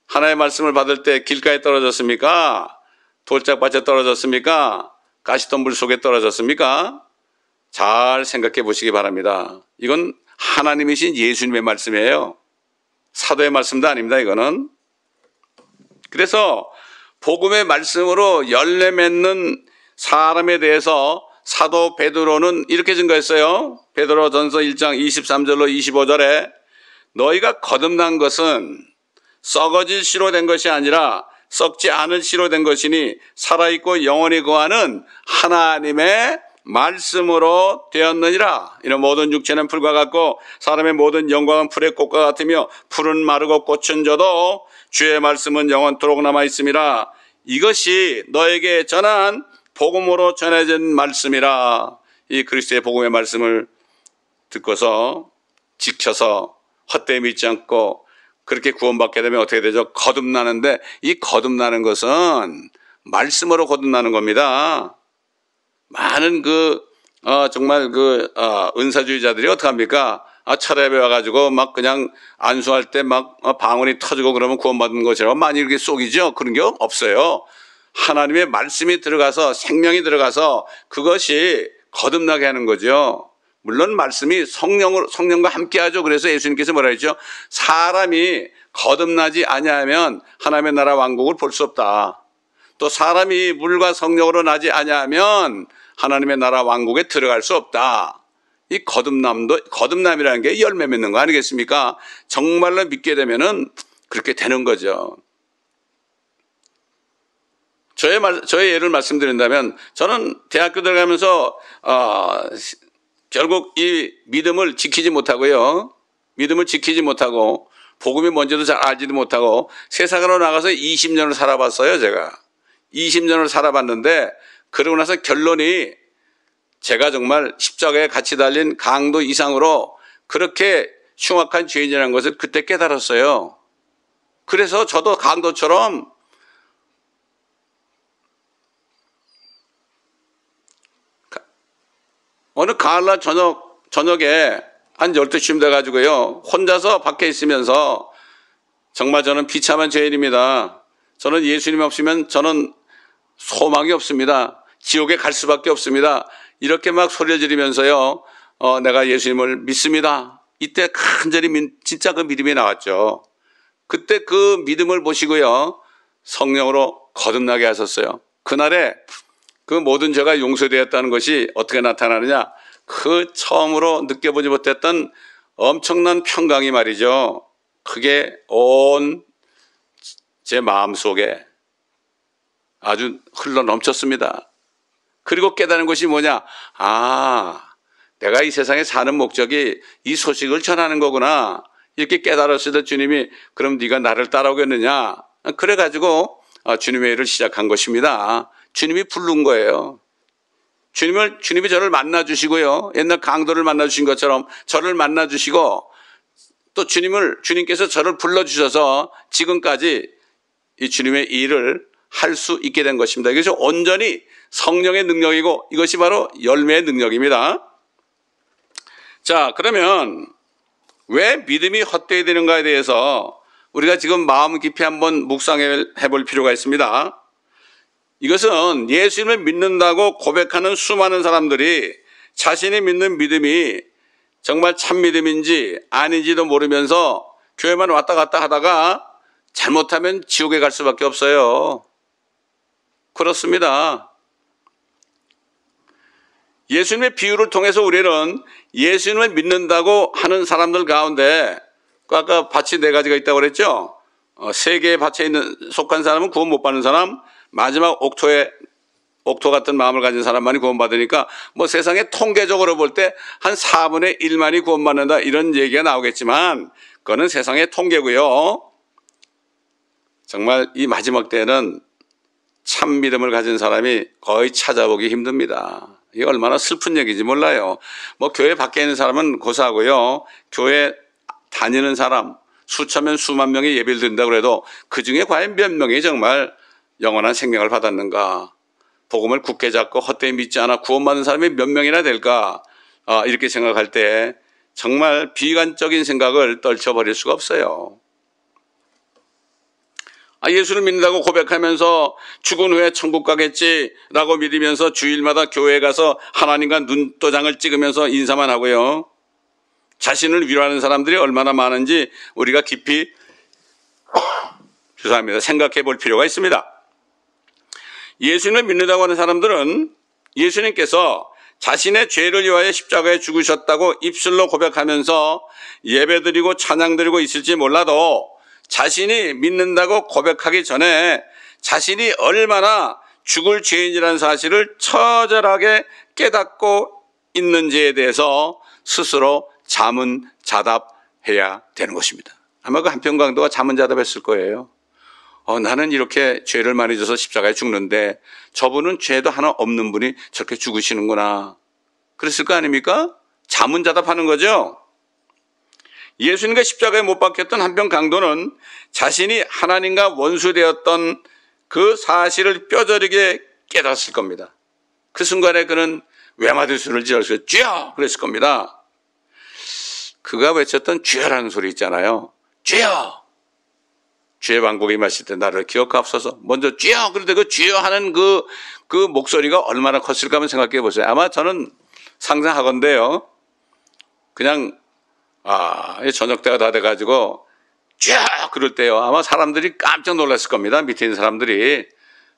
하나님의 말씀을 받을 때 길가에 떨어졌습니까? 돌짝밭에 떨어졌습니까? 가시덤불 속에 떨어졌습니까? 잘 생각해 보시기 바랍니다. 이건 하나님이신 예수님의 말씀이에요. 사도의 말씀도 아닙니다, 이거는. 그래서 복음의 말씀으로 열매 맺는 사람에 대해서 사도 베드로는 이렇게 증거했어요. 베드로전서 1장 23절로 25절에 너희가 거듭난 것은 썩어질 씨로 된 것이 아니라 썩지 않을 씨로 된 것이니 살아있고 영원히 거하는 하나님의 말씀으로 되었느니라. 이는 모든 육체는 풀과 같고 사람의 모든 영광은 풀의 꽃과 같으며 풀은 마르고 꽃은 져도 주의 말씀은 영원토록 남아있음이라. 이것이 너에게 전한 복음으로 전해진 말씀이라. 이 그리스도의 복음의 말씀을 듣고서 지켜서 헛되이 믿지 않고 그렇게 구원받게 되면 어떻게 되죠? 거듭나는데 이 거듭나는 것은 말씀으로 거듭나는 겁니다. 많은 정말 은사주의자들이 어떡합니까? 철회에 와가지고 막 그냥 안수할 때 막 방언이 터지고 그러면 구원받는 것이라고 많이 이렇게 속이죠? 그런 게 없어요. 하나님의 말씀이 들어가서 생명이 들어가서 그것이 거듭나게 하는 거죠. 물론 말씀이 성령과 함께하죠. 그래서 예수님께서 뭐라 했죠? 사람이 거듭나지 아니하면 하나님의 나라 왕국을 볼 수 없다. 또 사람이 물과 성령으로 나지 아니하면 하나님의 나라 왕국에 들어갈 수 없다. 이 거듭남이라는 게 열매 맺는 거 아니겠습니까? 정말로 믿게 되면은 그렇게 되는 거죠. 저의 예를 말씀드린다면 저는 대학교 들어가면서 결국 이 믿음을 지키지 못하고요. 믿음을 지키지 못하고 복음이 뭔지도 잘 알지도 못하고 세상으로 나가서 20년을 살아봤어요. 제가 20년을 살아봤는데 그러고 나서 결론이 제가 정말 십자가에 같이 달린 강도 이상으로 그렇게 흉악한 죄인이라는 것을 그때 깨달았어요. 그래서 저도 강도처럼 어느 가을날 저녁에 한 12시쯤 돼가지고요. 혼자서 밖에 있으면서 정말 저는 비참한 죄인입니다. 저는 예수님 없으면 저는 소망이 없습니다. 지옥에 갈 수밖에 없습니다. 이렇게 막 소리를 지르면서요. 내가 예수님을 믿습니다. 이때 간절히 진짜 그 믿음이 나왔죠. 그때 그 믿음을 보시고요. 성령으로 거듭나게 하셨어요. 그날에 그 모든 죄가 용서되었다는 것이 어떻게 나타나느냐? 그 처음으로 느껴보지 못했던 엄청난 평강이 말이죠. 그게 온 제 마음속에 아주 흘러 넘쳤습니다. 그리고 깨달은 것이 뭐냐? 내가 이 세상에 사는 목적이 이 소식을 전하는 거구나. 이렇게 깨달았을 때 주님이 그럼 네가 나를 따라오겠느냐? 그래가지고 주님의 일을 시작한 것입니다. 주님이 부른 거예요. 주님이 저를 만나주시고요. 옛날 강도를 만나주신 것처럼 저를 만나주시고 또 주님께서 저를 불러주셔서 지금까지 이 주님의 일을 할 수 있게 된 것입니다. 이것이 온전히 성령의 능력이고 이것이 바로 열매의 능력입니다. 자, 그러면 왜 믿음이 헛되이 되는가에 대해서 우리가 지금 마음 깊이 한번 묵상해 볼 필요가 있습니다. 이것은 예수님을 믿는다고 고백하는 수많은 사람들이 자신이 믿는 믿음이 정말 참 믿음인지 아닌지도 모르면서 교회만 왔다 갔다 하다가 잘못하면 지옥에 갈 수밖에 없어요. 그렇습니다. 예수님의 비유를 통해서 우리는 예수님을 믿는다고 하는 사람들 가운데 아까 밭이 4가지가 있다고 그랬죠. 3개의 밭에 속한 사람은 구원 못 받는 사람, 마지막 옥토 같은 마음을 가진 사람만이 구원받으니까 뭐 세상에 통계적으로 볼 때 한 4분의 1만이 구원받는다 이런 얘기가 나오겠지만 그거는 세상의 통계고요. 정말 이 마지막 때는 참 믿음을 가진 사람이 거의 찾아보기 힘듭니다. 이게 얼마나 슬픈 얘기인지 몰라요. 뭐 교회 밖에 있는 사람은 고사하고요. 교회 다니는 사람 수천 명 수만 명이 예배를 드린다고 해도 그중에 과연 몇 명이 정말 영원한 생명을 받았는가. 복음을 굳게 잡고 헛되이 믿지 않아 구원받는 사람이 몇 명이나 될까? 이렇게 생각할 때 정말 비관적인 생각을 떨쳐버릴 수가 없어요. 예수를 믿는다고 고백하면서 죽은 후에 천국 가겠지라고 믿으면서 주일마다 교회에 가서 하나님과 눈도장을 찍으면서 인사만 하고요. 자신을 위로하는 사람들이 얼마나 많은지 우리가 깊이 죄송합니다. 생각해 볼 필요가 있습니다. 예수님을 믿는다고 하는 사람들은 예수님께서 자신의 죄를 위하여 십자가에 죽으셨다고 입술로 고백하면서 예배드리고 찬양드리고 있을지 몰라도 자신이 믿는다고 고백하기 전에 자신이 얼마나 죽을 죄인이라는 사실을 처절하게 깨닫고 있는지에 대해서 스스로 자문자답해야 되는 것입니다. 아마 그 한편 강도가 자문자답했을 거예요. 나는 이렇게 죄를 많이 져서 십자가에 죽는데 저분은 죄도 하나 없는 분이 저렇게 죽으시는구나. 그랬을 거 아닙니까? 자문자답하는 거죠. 예수님과 십자가에 못 박혔던 한편 강도는 자신이 하나님과 원수되었던 그 사실을 뼈저리게 깨닫을 겁니다. 그 순간에 그는 외마디수를 지어서 주여! 그랬을 겁니다. 그가 외쳤던 주여라는 소리 있잖아요. 주여! 주의 왕국에 임하실 때 나를 기억하옵소서. 먼저 주여! 그런데 그 주여 하는 그 목소리가 얼마나 컸을까 한번 생각해 보세요. 아마 저는 상상하건대요. 그냥 저녁 때가 다 돼가지고 쫙 그럴 때요. 아마 사람들이 깜짝 놀랐을 겁니다. 밑에 있는 사람들이.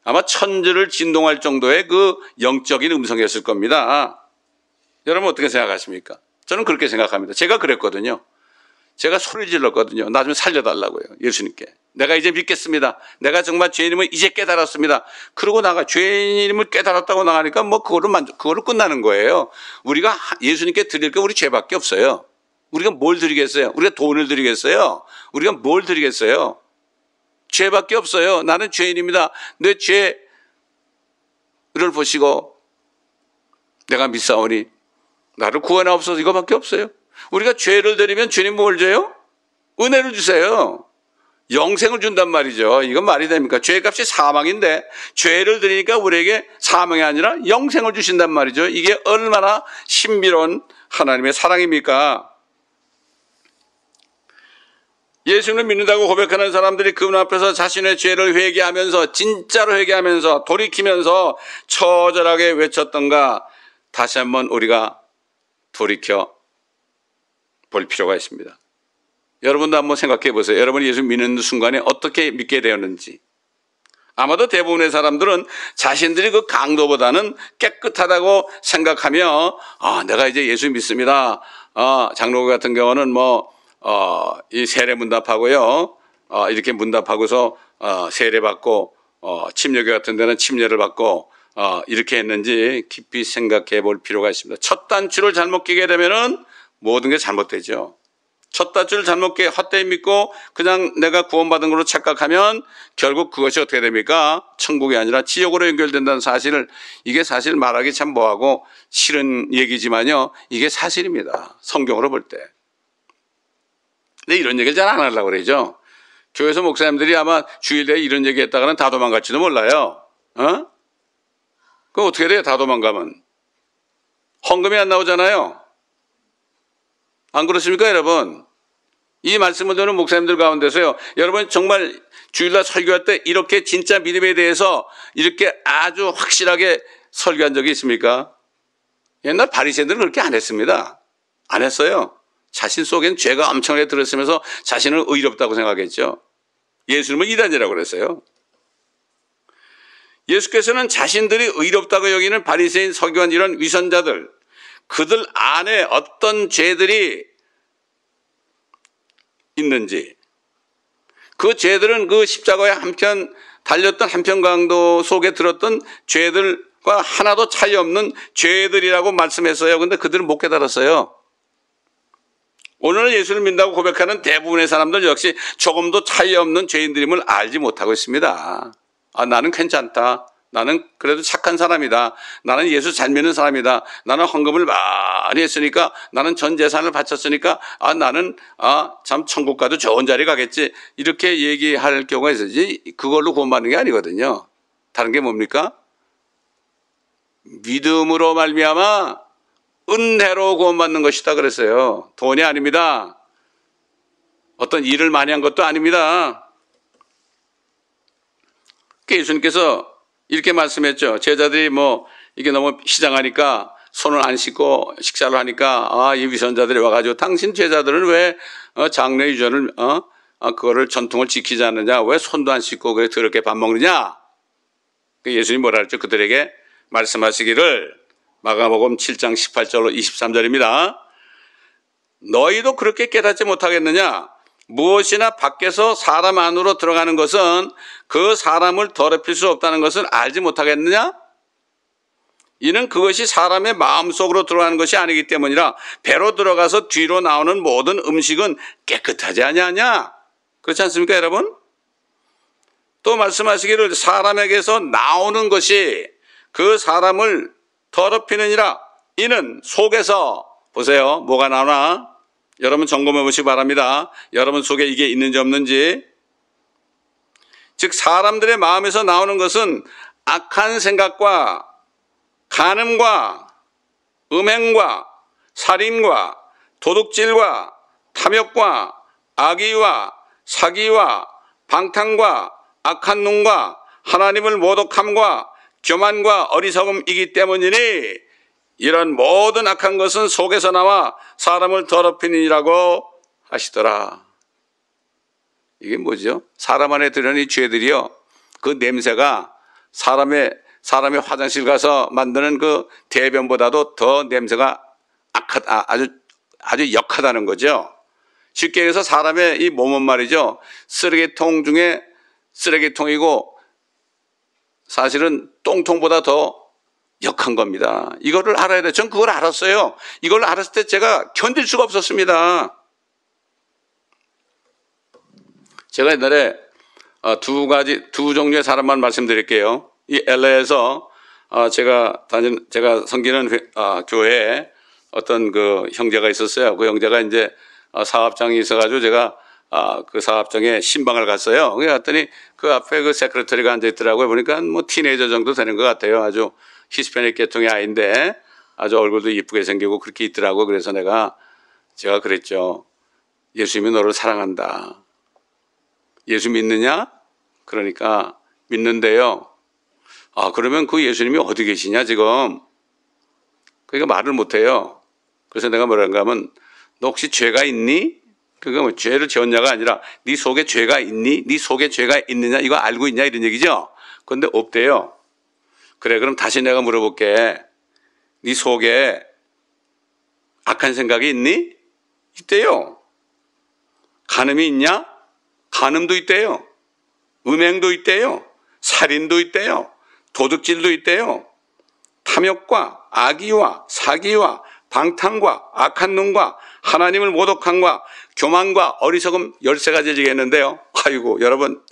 아마 천지를 진동할 정도의 그 영적인 음성이었을 겁니다. 여러분 어떻게 생각하십니까? 저는 그렇게 생각합니다. 제가 그랬거든요. 제가 소리 질렀거든요. 나 좀 살려달라고요. 예수님께. 내가 이제 믿겠습니다. 내가 정말 죄인임을 이제 깨달았습니다. 그러고 죄인임을 깨달았다고 나가니까 그거로 끝나는 거예요. 우리가 예수님께 드릴 게 우리 죄밖에 없어요. 우리가 뭘 드리겠어요? 우리가 돈을 드리겠어요? 우리가 뭘 드리겠어요? 죄밖에 없어요. 나는 죄인입니다. 내 죄를 보시고 내가 믿사오니 나를 구원하옵소서 이거밖에 없어요. 우리가 죄를 드리면 주님 뭘 줘요? 은혜를 주세요. 영생을 준단 말이죠. 이건 말이 됩니까? 죄값이 사망인데 죄를 드리니까 우리에게 사망이 아니라 영생을 주신단 말이죠. 이게 얼마나 신비로운 하나님의 사랑입니까? 예수님을 믿는다고 고백하는 사람들이 그분 앞에서 자신의 죄를 회개하면서 진짜로 회개하면서 돌이키면서 처절하게 외쳤던가 다시 한번 우리가 돌이켜 볼 필요가 있습니다. 여러분도 한번 생각해 보세요. 여러분이 예수 믿는 순간에 어떻게 믿게 되었는지. 아마도 대부분의 사람들은 자신들이 그 강도보다는 깨끗하다고 생각하며 내가 이제 예수 믿습니다. 장로교 같은 경우는 이 세례 문답하고요. 이렇게 문답하고서 세례 받고 침례교 같은 데는 침례를 받고 이렇게 했는지 깊이 생각해 볼 필요가 있습니다. 첫 단추를 잘못 끼게 되면은 모든 게 잘못되죠. 첫 단추를 잘못 끼게 헛되이 믿고 그냥 내가 구원받은 걸로 착각하면 결국 그것이 어떻게 됩니까? 천국이 아니라 지옥으로 연결된다는 사실을 이게 사실 말하기 참 뭐하고 싫은 얘기지만요. 이게 사실입니다. 성경으로 볼 때. 근데 이런 얘기를 잘 안 하려고 그러죠. 교회에서 목사님들이 아마 주일에 이런 얘기 했다가는 다 도망갈지도 몰라요. 그거 어떻게 돼요? 다 도망가면. 헌금이 안 나오잖아요. 안 그렇습니까, 여러분? 이 말씀을 듣는 목사님들 가운데서요. 여러분 정말 주일날 설교할 때 이렇게 진짜 믿음에 대해서 이렇게 아주 확실하게 설교한 적이 있습니까? 옛날 바리새인들은 그렇게 안 했습니다. 안 했어요. 자신 속엔 죄가 엄청나게 들었으면서 자신을 의롭다고 생각했죠. 예수님은 이단이라고 그랬어요. 예수께서는 자신들이 의롭다고 여기는 바리새인, 서기관 이런 위선자들, 그들 안에 어떤 죄들이 있는지, 그 죄들은 그 십자가에 한편 달렸던 한편 강도 속에 들었던 죄들과 하나도 차이 없는 죄들이라고 말씀했어요. 그런데 그들은 못 깨달았어요. 오늘 예수를 믿는다고 고백하는 대부분의 사람들 역시 조금도 차이 없는 죄인들임을 알지 못하고 있습니다. 나는 괜찮다. 나는 그래도 착한 사람이다. 나는 예수 잘 믿는 사람이다. 나는 헌금을 많이 했으니까, 나는 전 재산을 바쳤으니까 나는 참 천국 가도 좋은 자리 가겠지. 이렇게 얘기할 경우가 있어야지 그걸로 구원받는 게 아니거든요. 다른 게 뭡니까? 믿음으로 말미암아 은혜로 구원받는 것이다 그랬어요. 돈이 아닙니다. 어떤 일을 많이 한 것도 아닙니다. 예수님께서 이렇게 말씀했죠. 제자들이 이게 너무 시장하니까 손을 안 씻고 식사를 하니까 이 위선자들이 와가지고 당신 제자들은 왜 장래 유전을 그거를 전통을 지키지 않느냐, 왜 손도 안 씻고 그래 더럽게 밥 먹느냐. 예수님이 뭐라 그랬죠? 그들에게 말씀하시기를, 마가복음 7장 18절로 23절입니다. 너희도 그렇게 깨닫지 못하겠느냐? 무엇이나 밖에서 사람 안으로 들어가는 것은 그 사람을 더럽힐 수 없다는 것을 알지 못하겠느냐? 이는 그것이 사람의 마음속으로 들어가는 것이 아니기 때문이라. 배로 들어가서 뒤로 나오는 모든 음식은 깨끗하지 아니하냐? 그렇지 않습니까, 여러분? 또 말씀하시기를 사람에게서 나오는 것이 그 사람을 더럽히느니라. 이는 속에서, 보세요, 뭐가 나오나? 여러분 점검해 보시기 바랍니다. 여러분 속에 이게 있는지 없는지. 즉 사람들의 마음에서 나오는 것은 악한 생각과 간음과 음행과 살인과 도둑질과 탐욕과 악의와 사기와 방탕과 악한 눈과 하나님을 모독함과 교만과 어리석음이기 때문이니 이런 모든 악한 것은 속에서 나와 사람을 더럽히니라고 하시더라. 이게 뭐죠? 사람 안에 들어있는 이 죄들이요, 그 냄새가 사람의 화장실 가서 만드는 그 대변보다도 더 냄새가 아주 역하다는 거죠. 쉽게 얘기해서 사람의 이 몸은 말이죠, 쓰레기통 중에 쓰레기통이고 사실은 똥통보다 더 역한 겁니다. 이거를 알아야 돼요. 전 그걸 알았어요. 이걸 알았을 때 제가 견딜 수가 없었습니다. 제가 옛날에 두 종류의 사람만 말씀드릴게요. 이 LA에서 제가 섬기는 교회에 어떤 그 형제가 있었어요. 그 형제가 이제 사업장이 있어가지고 제가 그 사업장에 신방을 갔어요. 그랬더니 그 앞에 그 세크레터리가 앉아있더라고요. 보니까 티네이저 정도 되는 것 같아요. 아주 히스패닉 계통의 아이인데 아주 얼굴도 이쁘게 생기고 그렇게 있더라고요. 그래서 제가 그랬죠. 예수님이 너를 사랑한다. 예수 믿느냐? 그러니까 믿는데요. 그러면 그 예수님이 어디 계시냐 지금? 그러니까 말을 못해요. 그래서 내가 뭐라는가 하면, 너 혹시 죄가 있니? 그거 죄를 지었냐가 아니라 네 속에 죄가 있니? 네 속에 죄가 있느냐? 이거 알고 있냐? 이런 얘기죠. 그런데 없대요. 그래, 그럼 다시 내가 물어볼게. 네 속에 악한 생각이 있니? 있대요. 간음이 있냐? 간음도 있대요. 음행도 있대요. 살인도 있대요. 도둑질도 있대요. 탐욕과 악의와 사기와 방탕과 악한 눈과 하나님을 모독함과 교만과 어리석음 13가지 지겠는데요. 아이고, 여러분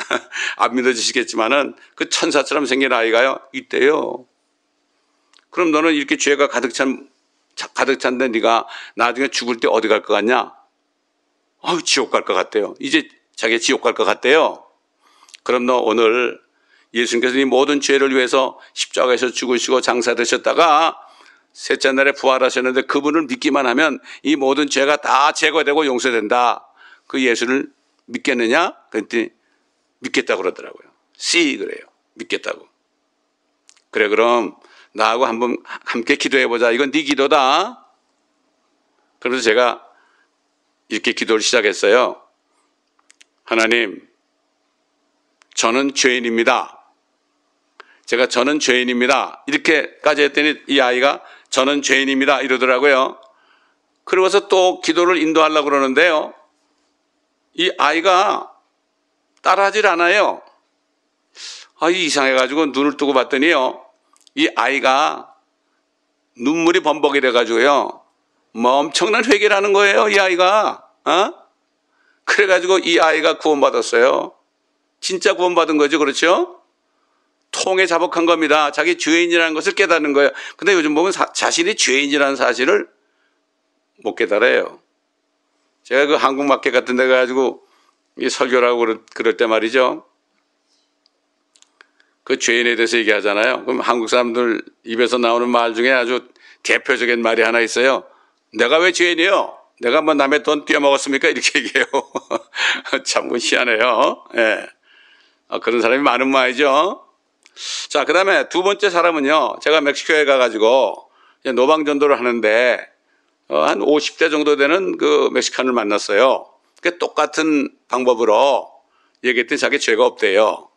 안 믿어지시겠지만은 그 천사처럼 생긴 아이가요 있대요. 그럼 너는 이렇게 죄가 가득 찬데 네가 나중에 죽을 때 어디 갈 것 같냐? 지옥 갈 것 같대요. 이제 자기가 지옥 갈 것 같대요. 그럼 너 오늘 예수님께서 이 모든 죄를 위해서 십자가에서 죽으시고 장사되셨다가 셋째 날에 부활하셨는데 그분을 믿기만 하면 이 모든 죄가 다 제거되고 용서된다. 그 예수를 믿겠느냐? 그랬더니 믿겠다고 그러더라고요. 그래요. 믿겠다고. 그래, 그럼 나하고 한번 함께 기도해보자. 이건 네 기도다. 그래서 제가 이렇게 기도를 시작했어요. 하나님, 저는 죄인입니다. 저는 죄인입니다. 이렇게까지 했더니 이 아이가 저는 죄인입니다 이러더라고요. 그러고서 또 기도를 인도하려고 그러는데요. 이 아이가 따라하질 않아요. 이상해가지고 눈을 뜨고 봤더니요. 이 아이가 눈물이 범벅이 돼가지고요. 엄청난 회개를 하는 거예요. 이 아이가. 그래가지고 이 아이가 구원받았어요. 진짜 구원받은 거죠. 그렇죠? 통에 자복한 겁니다. 자기 죄인이라는 것을 깨닫는 거예요. 근데 요즘 보면 자신이 죄인이라는 사실을 못 깨달아요. 제가 그 한국 마켓 같은 데 가가지고 이 설교를 하고 그럴 때 말이죠. 그 죄인에 대해서 얘기하잖아요. 그럼 한국 사람들 입에서 나오는 말 중에 아주 대표적인 말이 하나 있어요. 내가 왜 죄인이요? 내가 뭐 남의 돈 떼어먹었습니까? 이렇게 얘기해요. 참 희한해요. 예. 그런 사람이 많은 모양이죠. 자, 그 다음에 두 번째 사람은요. 제가 멕시코에 가가지고 노방전도를 하는데 한 50대 정도 되는 그 멕시칸을 만났어요. 그 똑같은 방법으로 얘기했더니 자기 죄가 없대요.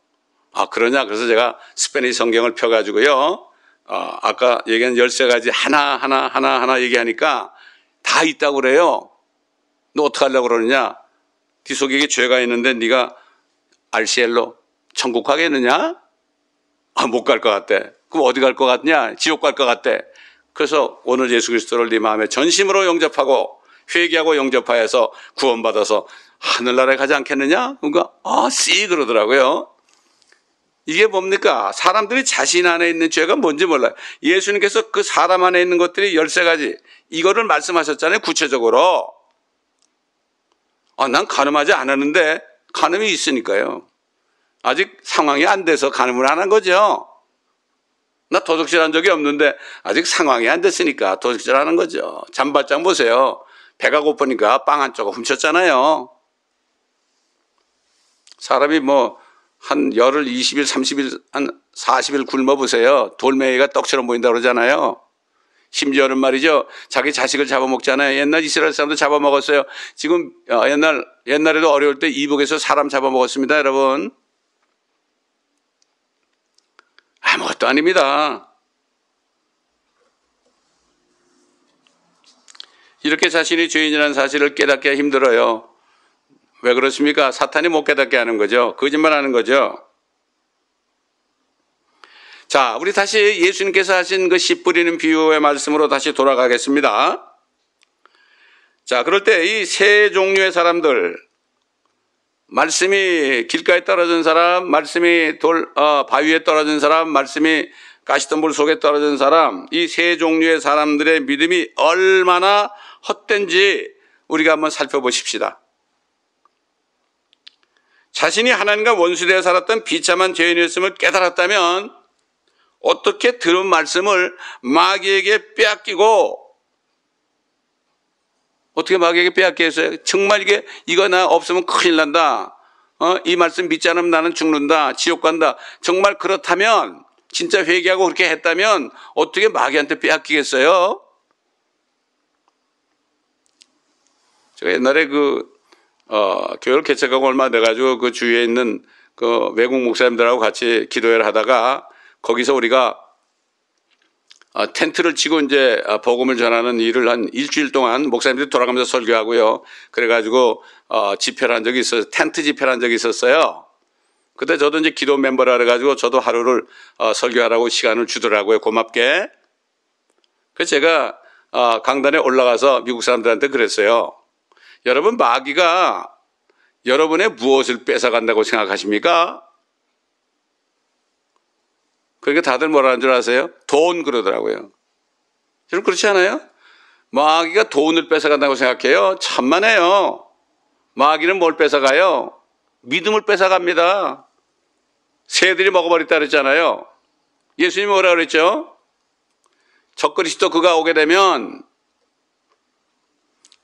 그러냐? 그래서 제가 스페니시 성경을 펴가지고요. 아까 얘기한 13가지 하나 얘기하니까 다 있다고 그래요. 너 어떡하려고 그러느냐? 네 속에 죄가 있는데 네가 알시엘로 천국 가겠느냐? 못 갈 것 같대. 그럼 어디 갈 것 같냐? 지옥 갈 것 같대. 그래서 오늘 예수 그리스도를 네 마음에 전심으로 영접하고 회개하고 영접하여서 구원받아서 하늘나라에 가지 않겠느냐? 그러니까 씨 그러더라고요. 이게 뭡니까? 사람들이 자신 안에 있는 죄가 뭔지 몰라요. 예수님께서 그 사람 안에 있는 것들이 13가지 이거를 말씀하셨잖아요. 구체적으로. 난 간음하지 않았는데 간음이 있으니까요. 아직 상황이 안 돼서 간음을 안 한 거죠. 나 도둑질한 적이 없는데 아직 상황이 안 됐으니까 도둑질하는 거죠. 잠발장 보세요. 배가 고프니까 빵 한 조각 훔쳤잖아요. 사람이 뭐 한 열흘, 20일, 30일, 한 40일 굶어보세요. 돌멩이가 떡처럼 보인다고 그러잖아요. 심지어는 말이죠. 자기 자식을 잡아먹잖아요. 옛날 이스라엘 사람도 잡아먹었어요. 지금 옛날에도 어려울 때 이북에서 사람 잡아먹었습니다, 여러분. 아무것도 아닙니다. 이렇게 자신이 죄인이라는 사실을 깨닫기가 힘들어요. 왜 그렇습니까? 사탄이 못 깨닫게 하는 거죠. 거짓말하는 거죠. 자, 우리 다시 예수님께서 하신 그 씨 뿌리는 비유의 말씀으로 다시 돌아가겠습니다. 자, 그럴 때 이 세 종류의 사람들, 말씀이 길가에 떨어진 사람, 말씀이 바위에 떨어진 사람, 말씀이 가시던 물 속에 떨어진 사람, 이 세 종류의 사람들의 믿음이 얼마나 헛된지 우리가 한번 살펴보십시다. 자신이 하나님과 원수되어 살았던 비참한 죄인이었음을 깨달았다면 어떻게 들은 말씀을 마귀에게 빼앗기고 어떻게 마귀에게 빼앗기겠어요? 정말 이거 나 없으면 큰일 난다. 이 말씀 믿지 않으면 나는 죽는다. 지옥 간다. 정말 그렇다면 진짜 회개하고 그렇게 했다면 어떻게 마귀한테 빼앗기겠어요? 제가 옛날에 교회를 개척하고 얼마 돼가지고 그 주위에 있는 그 외국 목사님들하고 같이 기도회를 하다가 거기서 우리가 텐트를 치고 이제 복음을 전하는 일을 한 일주일 동안 목사님들이 돌아가면서 설교하고요. 그래가지고 집회를 한 적이 있어요. 텐트 집회를 한 적이 있었어요. 그때 저도 이제 기도 멤버라 그래가지고 저도 하루를 설교하라고 시간을 주더라고요. 고맙게. 그래서 제가 강단에 올라가서 미국 사람들한테 그랬어요. 여러분, 마귀가 여러분의 무엇을 뺏어간다고 생각하십니까? 그러니까 다들 뭐라 하는 줄 아세요? 돈 그러더라고요. 여러분 그렇지 않아요? 마귀가 돈을 뺏어간다고 생각해요? 천만에요. 마귀는 뭘 뺏어가요? 믿음을 뺏어갑니다. 새들이 먹어버렸다 그랬잖아요. 예수님이 뭐라 그랬죠? 적그리스도 그가 오게 되면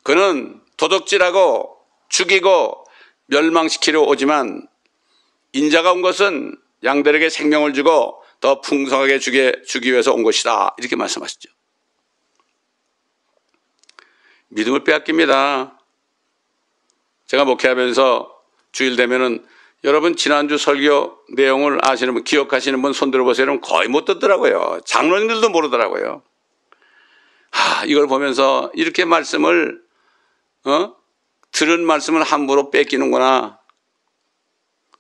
그는 도둑질하고 죽이고 멸망시키려 오지만 인자가 온 것은 양들에게 생명을 주고 더 풍성하게 주기 위해서 온 것이다. 이렇게 말씀하시죠. 믿음을 빼앗깁니다. 제가 목회하면서 주일 되면은 여러분 지난주 설교 내용을 아시는 분, 기억하시는 분 손 들어보세요. 여러분 거의 못 듣더라고요. 장로님들도 모르더라고요. 이걸 보면서 이렇게 말씀을 들은 말씀을 함부로 뺏기는구나.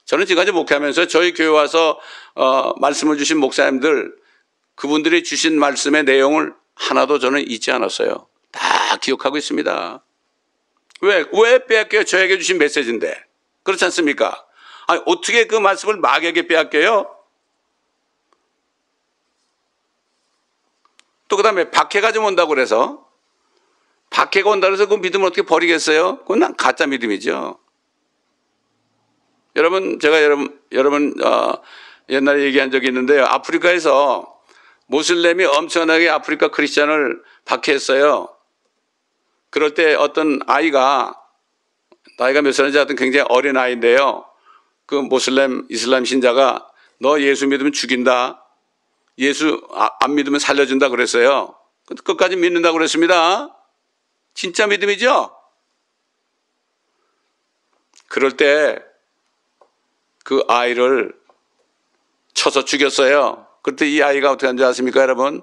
저는 지금까지 목회하면서 저희 교회 와서 말씀을 주신 목사님들 그분들이 주신 말씀의 내용을 하나도 저는 잊지 않았어요. 다 기억하고 있습니다. 왜 빼앗겨요? 저에게 주신 메시지인데. 그렇지 않습니까? 아니, 어떻게 그 말씀을 마귀에게 빼앗겨요? 또 그 다음에 박해가 좀 온다고 그래서 박해가 온다고 해서 그 믿음을 어떻게 버리겠어요? 그건 난 가짜 믿음이죠. 여러분, 제가 여러분 옛날에 얘기한 적이 있는데요. 아프리카에서 모슬렘이 엄청나게 아프리카 크리스찬을 박해했어요. 그럴 때 어떤 아이가 나이가 몇 살인지 하여튼 굉장히 어린 아이인데요. 그 모슬렘 이슬람 신자가 너 예수 믿으면 죽인다. 예수 안 믿으면 살려준다 그랬어요. 끝까지 믿는다고 그랬습니다. 진짜 믿음이죠? 그럴 때 그 아이를 쳐서 죽였어요. 그때 이 아이가 어떻게 한지 아십니까, 여러분?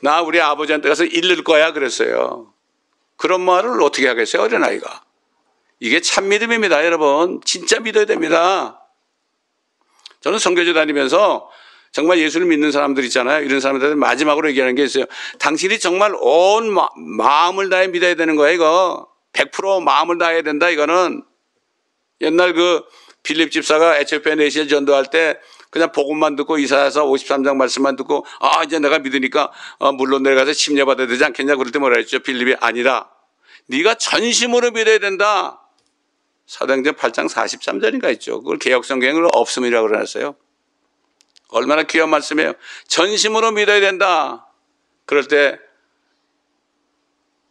나 우리 아버지한테 가서 잃을 거야 그랬어요. 그런 말을 어떻게 하겠어요, 어린아이가. 이게 참 믿음입니다, 여러분. 진짜 믿어야 됩니다. 저는 선교지 다니면서 정말 예수를 믿는 사람들 있잖아요. 이런 사람들한테 마지막으로 얘기하는 게 있어요. 당신이 정말 온 마음을 다해 믿어야 되는 거야, 이거. 100% 마음을 다해야 된다, 이거는. 옛날 그 빌립 집사가 에티오피아 내시에 전도할 때 그냥 복음만 듣고 이사야서 53장 말씀만 듣고 이제 내가 믿으니까 물론 내려가서 침례받아야 되지 않겠냐 그럴 때 뭐라 했죠? 빌립이 아니라 네가 전심으로 믿어야 된다. 사도행전 8장 43절인가 있죠. 그걸 개역성경으로 없음이라고 그러셨어요. 얼마나 귀한 말씀이에요. 전심으로 믿어야 된다. 그럴 때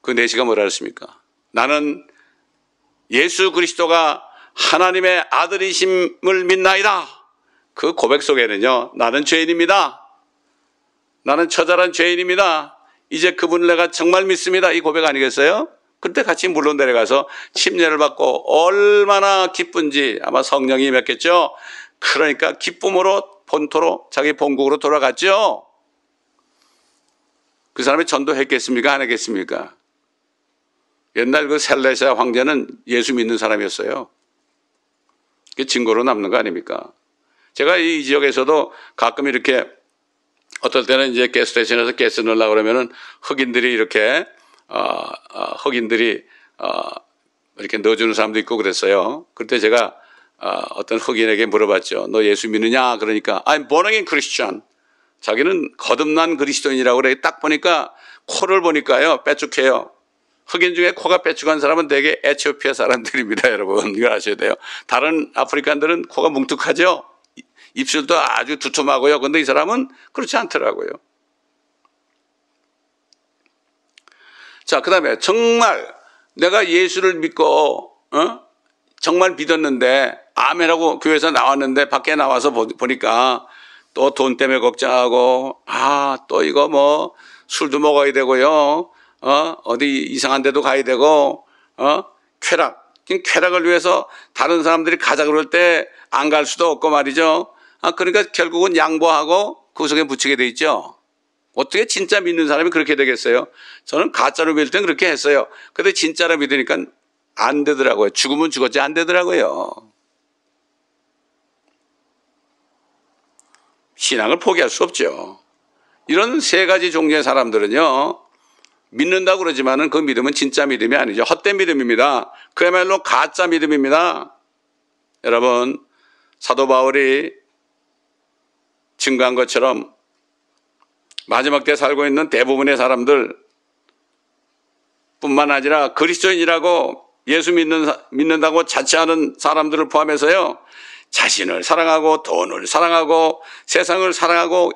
그 내시가 뭐라 했습니까? 나는 예수 그리스도가 하나님의 아들이심을 믿나이다. 그 고백 속에는요. 나는 죄인입니다. 나는 처절한 죄인입니다. 이제 그분을 내가 정말 믿습니다. 이 고백 아니겠어요? 그때 같이 물로 내려가서 침례를 받고 얼마나 기쁜지 아마 성령이 임했겠죠. 그러니까 기쁨으로 본토로 자기 본국으로 돌아갔죠. 그 사람이 전도했겠습니까? 안 했겠습니까? 옛날 그 셀레시아 황제는 예수 믿는 사람이었어요. 그게 증거로 남는 거 아닙니까? 제가 이 지역에서도 가끔 이렇게 어떨 때는 이제 가스스테이션에서 가스 넣으려고 그러면은 흑인들이 이렇게 이렇게 넣어주는 사람도 있고 그랬어요. 그때 제가 어떤 흑인에게 물어봤죠. 너 예수 믿느냐? 그러니까 I'm born again Christian. 자기는 거듭난 그리스도인이라고 그래. 딱 보니까 코를 보니까요 빼쭉해요. 흑인 중에 코가 빼쭉한 사람은 대개 에티오피아 사람들입니다, 여러분. 이거 아셔야 돼요. 다른 아프리칸들은 코가 뭉툭하죠. 입술도 아주 두툼하고요. 근데 이 사람은 그렇지 않더라고요. 자, 그 다음에 정말 내가 예수를 믿고 정말 믿었는데 아멘하고 교회에서 나왔는데 밖에 나와서 보니까 또 돈 때문에 걱정하고 또 이거 뭐 술도 먹어야 되고요. 어디 이상한 데도 가야 되고 쾌락을 위해서 다른 사람들이 가자 그럴 때 안 갈 수도 없고 말이죠. 그러니까 결국은 양보하고 그 속에 묻히게 돼 있죠. 어떻게 진짜 믿는 사람이 그렇게 되겠어요? 저는 가짜로 믿을 땐 그렇게 했어요. 근데 진짜로 믿으니까 안 되더라고요. 죽으면 죽었지 안 되더라고요. 신앙을 포기할 수 없죠. 이런 세 가지 종류의 사람들은요. 믿는다고 그러지만은 그 믿음은 진짜 믿음이 아니죠. 헛된 믿음입니다. 그야말로 가짜 믿음입니다. 여러분, 사도 바울이 증거한 것처럼 마지막 때 살고 있는 대부분의 사람들 뿐만 아니라 그리스도인이라고 예수 믿는다고 자처하는 사람들을 포함해서요. 자신을 사랑하고 돈을 사랑하고 세상을 사랑하고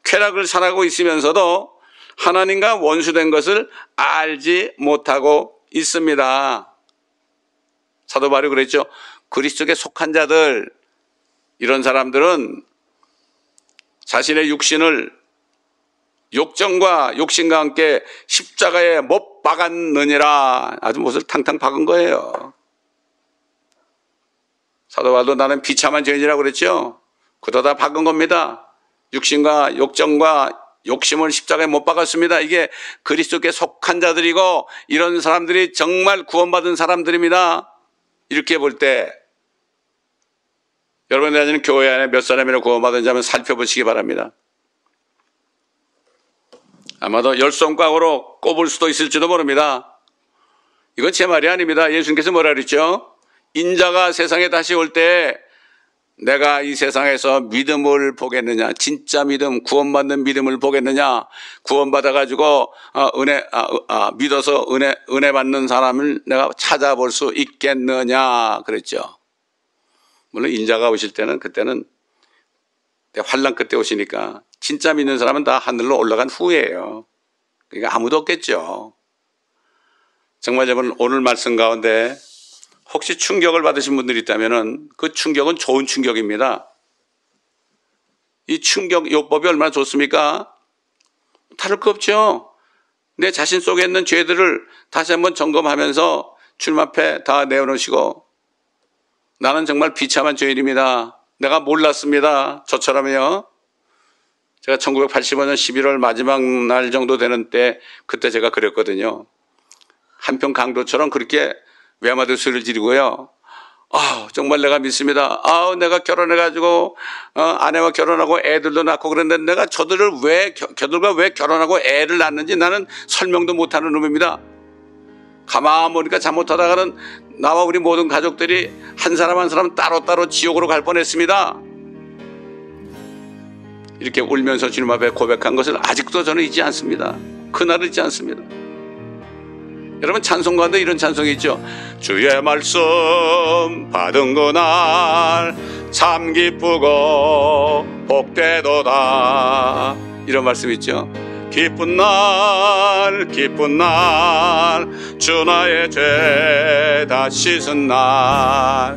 쾌락을 사랑하고 있으면서도 하나님과 원수된 것을 알지 못하고 있습니다. 사도 바울이 그랬죠. 그리스도께 속한 자들, 이런 사람들은 자신의 육신을 욕정과 욕심과 함께 십자가에 못 박았느니라. 아주 못을 탕탕 박은 거예요. 사도 바울도 나는 비참한 죄인이라고 그랬죠. 그도 다 박은 겁니다. 육신과 욕정과 욕심을 십자가에 못 박았습니다. 이게 그리스도께 속한 자들이고 이런 사람들이 정말 구원받은 사람들입니다. 이렇게 볼 때 여러분이 다니는 교회 안에 몇 사람이나 구원받은지 한번 살펴보시기 바랍니다. 아마도 10손가락으로 꼽을 수도 있을지도 모릅니다. 이건 제 말이 아닙니다. 예수님께서 뭐라 그랬죠? 인자가 세상에 다시 올 때 내가 이 세상에서 믿음을 보겠느냐, 진짜 믿음, 구원받는 믿음을 보겠느냐, 구원받아가지고 믿어서 은혜 받는 사람을 내가 찾아볼 수 있겠느냐 그랬죠. 물론 인자가 오실 때는 그때는 환난 끝에 오시니까 진짜 믿는 사람은 다 하늘로 올라간 후예요. 그러니까 아무도 없겠죠. 정말 여러분, 오늘 말씀 가운데 혹시 충격을 받으신 분들이 있다면 그 충격은 좋은 충격입니다. 이 충격 요법이 얼마나 좋습니까? 다를 거 없죠. 내 자신 속에 있는 죄들을 다시 한번 점검하면서 주님 앞에 다 내어놓으시고, 나는 정말 비참한 죄인입니다. 내가 몰랐습니다. 저처럼요. 제가 1985년 11월 마지막 날 정도 되는 때, 그때 제가 그랬거든요. 한편 강도처럼 그렇게 외마디 소리를 지르고요. 정말 내가 믿습니다. 내가 결혼해가지고 아내와 결혼하고 애들도 낳고 그랬는데 내가 저들과 왜 결혼하고 애를 낳는지 나는 설명도 못하는 놈입니다. 가만 보니까 잘못하다가는 나와 우리 모든 가족들이 한 사람 한 사람 따로따로 지옥으로 갈 뻔했습니다. 이렇게 울면서 주님 앞에 고백한 것을 아직도 저는 잊지 않습니다. 그날을 잊지 않습니다. 여러분, 찬송 가운데 이런 찬송이 있죠. 주의 말씀 받은 그날 참 기쁘고 복되도다, 이런 말씀 있죠. 기쁜 날 주 나의 죄 다 씻은 날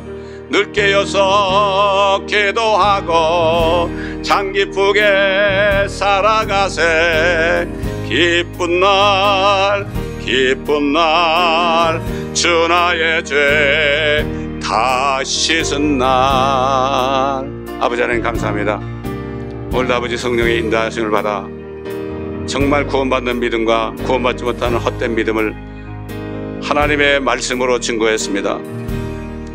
늘 깨어서 기도하고 참 기쁘게 살아가세. 기쁜 날 주 나의 죄 다 씻은 날. 아버지 하나님 감사합니다. 오늘 아버지 성령의 인도하심을 받아 정말 구원받는 믿음과 구원받지 못하는 헛된 믿음을 하나님의 말씀으로 증거했습니다.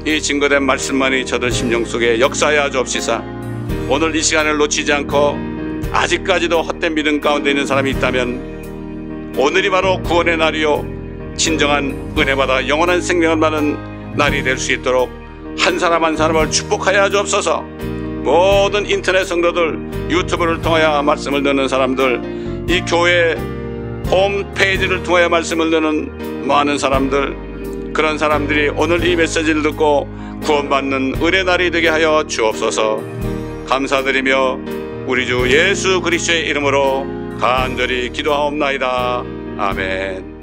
이 증거된 말씀만이 저들 심령 속에 역사하여 주옵시사. 오늘 이 시간을 놓치지 않고 아직까지도 헛된 믿음 가운데 있는 사람이 있다면 오늘이 바로 구원의 날이요 진정한 은혜받아 영원한 생명을 받는 날이 될 수 있도록 한 사람 한 사람을 축복하여 주옵소서. 모든 인터넷 성도들, 유튜브를 통하여 말씀을 듣는 사람들, 이 교회 홈페이지를 통하여 말씀을 듣는 많은 사람들, 그런 사람들이 오늘 이 메시지를 듣고 구원받는 은혜 날이 되게 하여 주옵소서. 감사드리며 우리 주 예수 그리스도의 이름으로 간절히 기도하옵나이다. 아멘.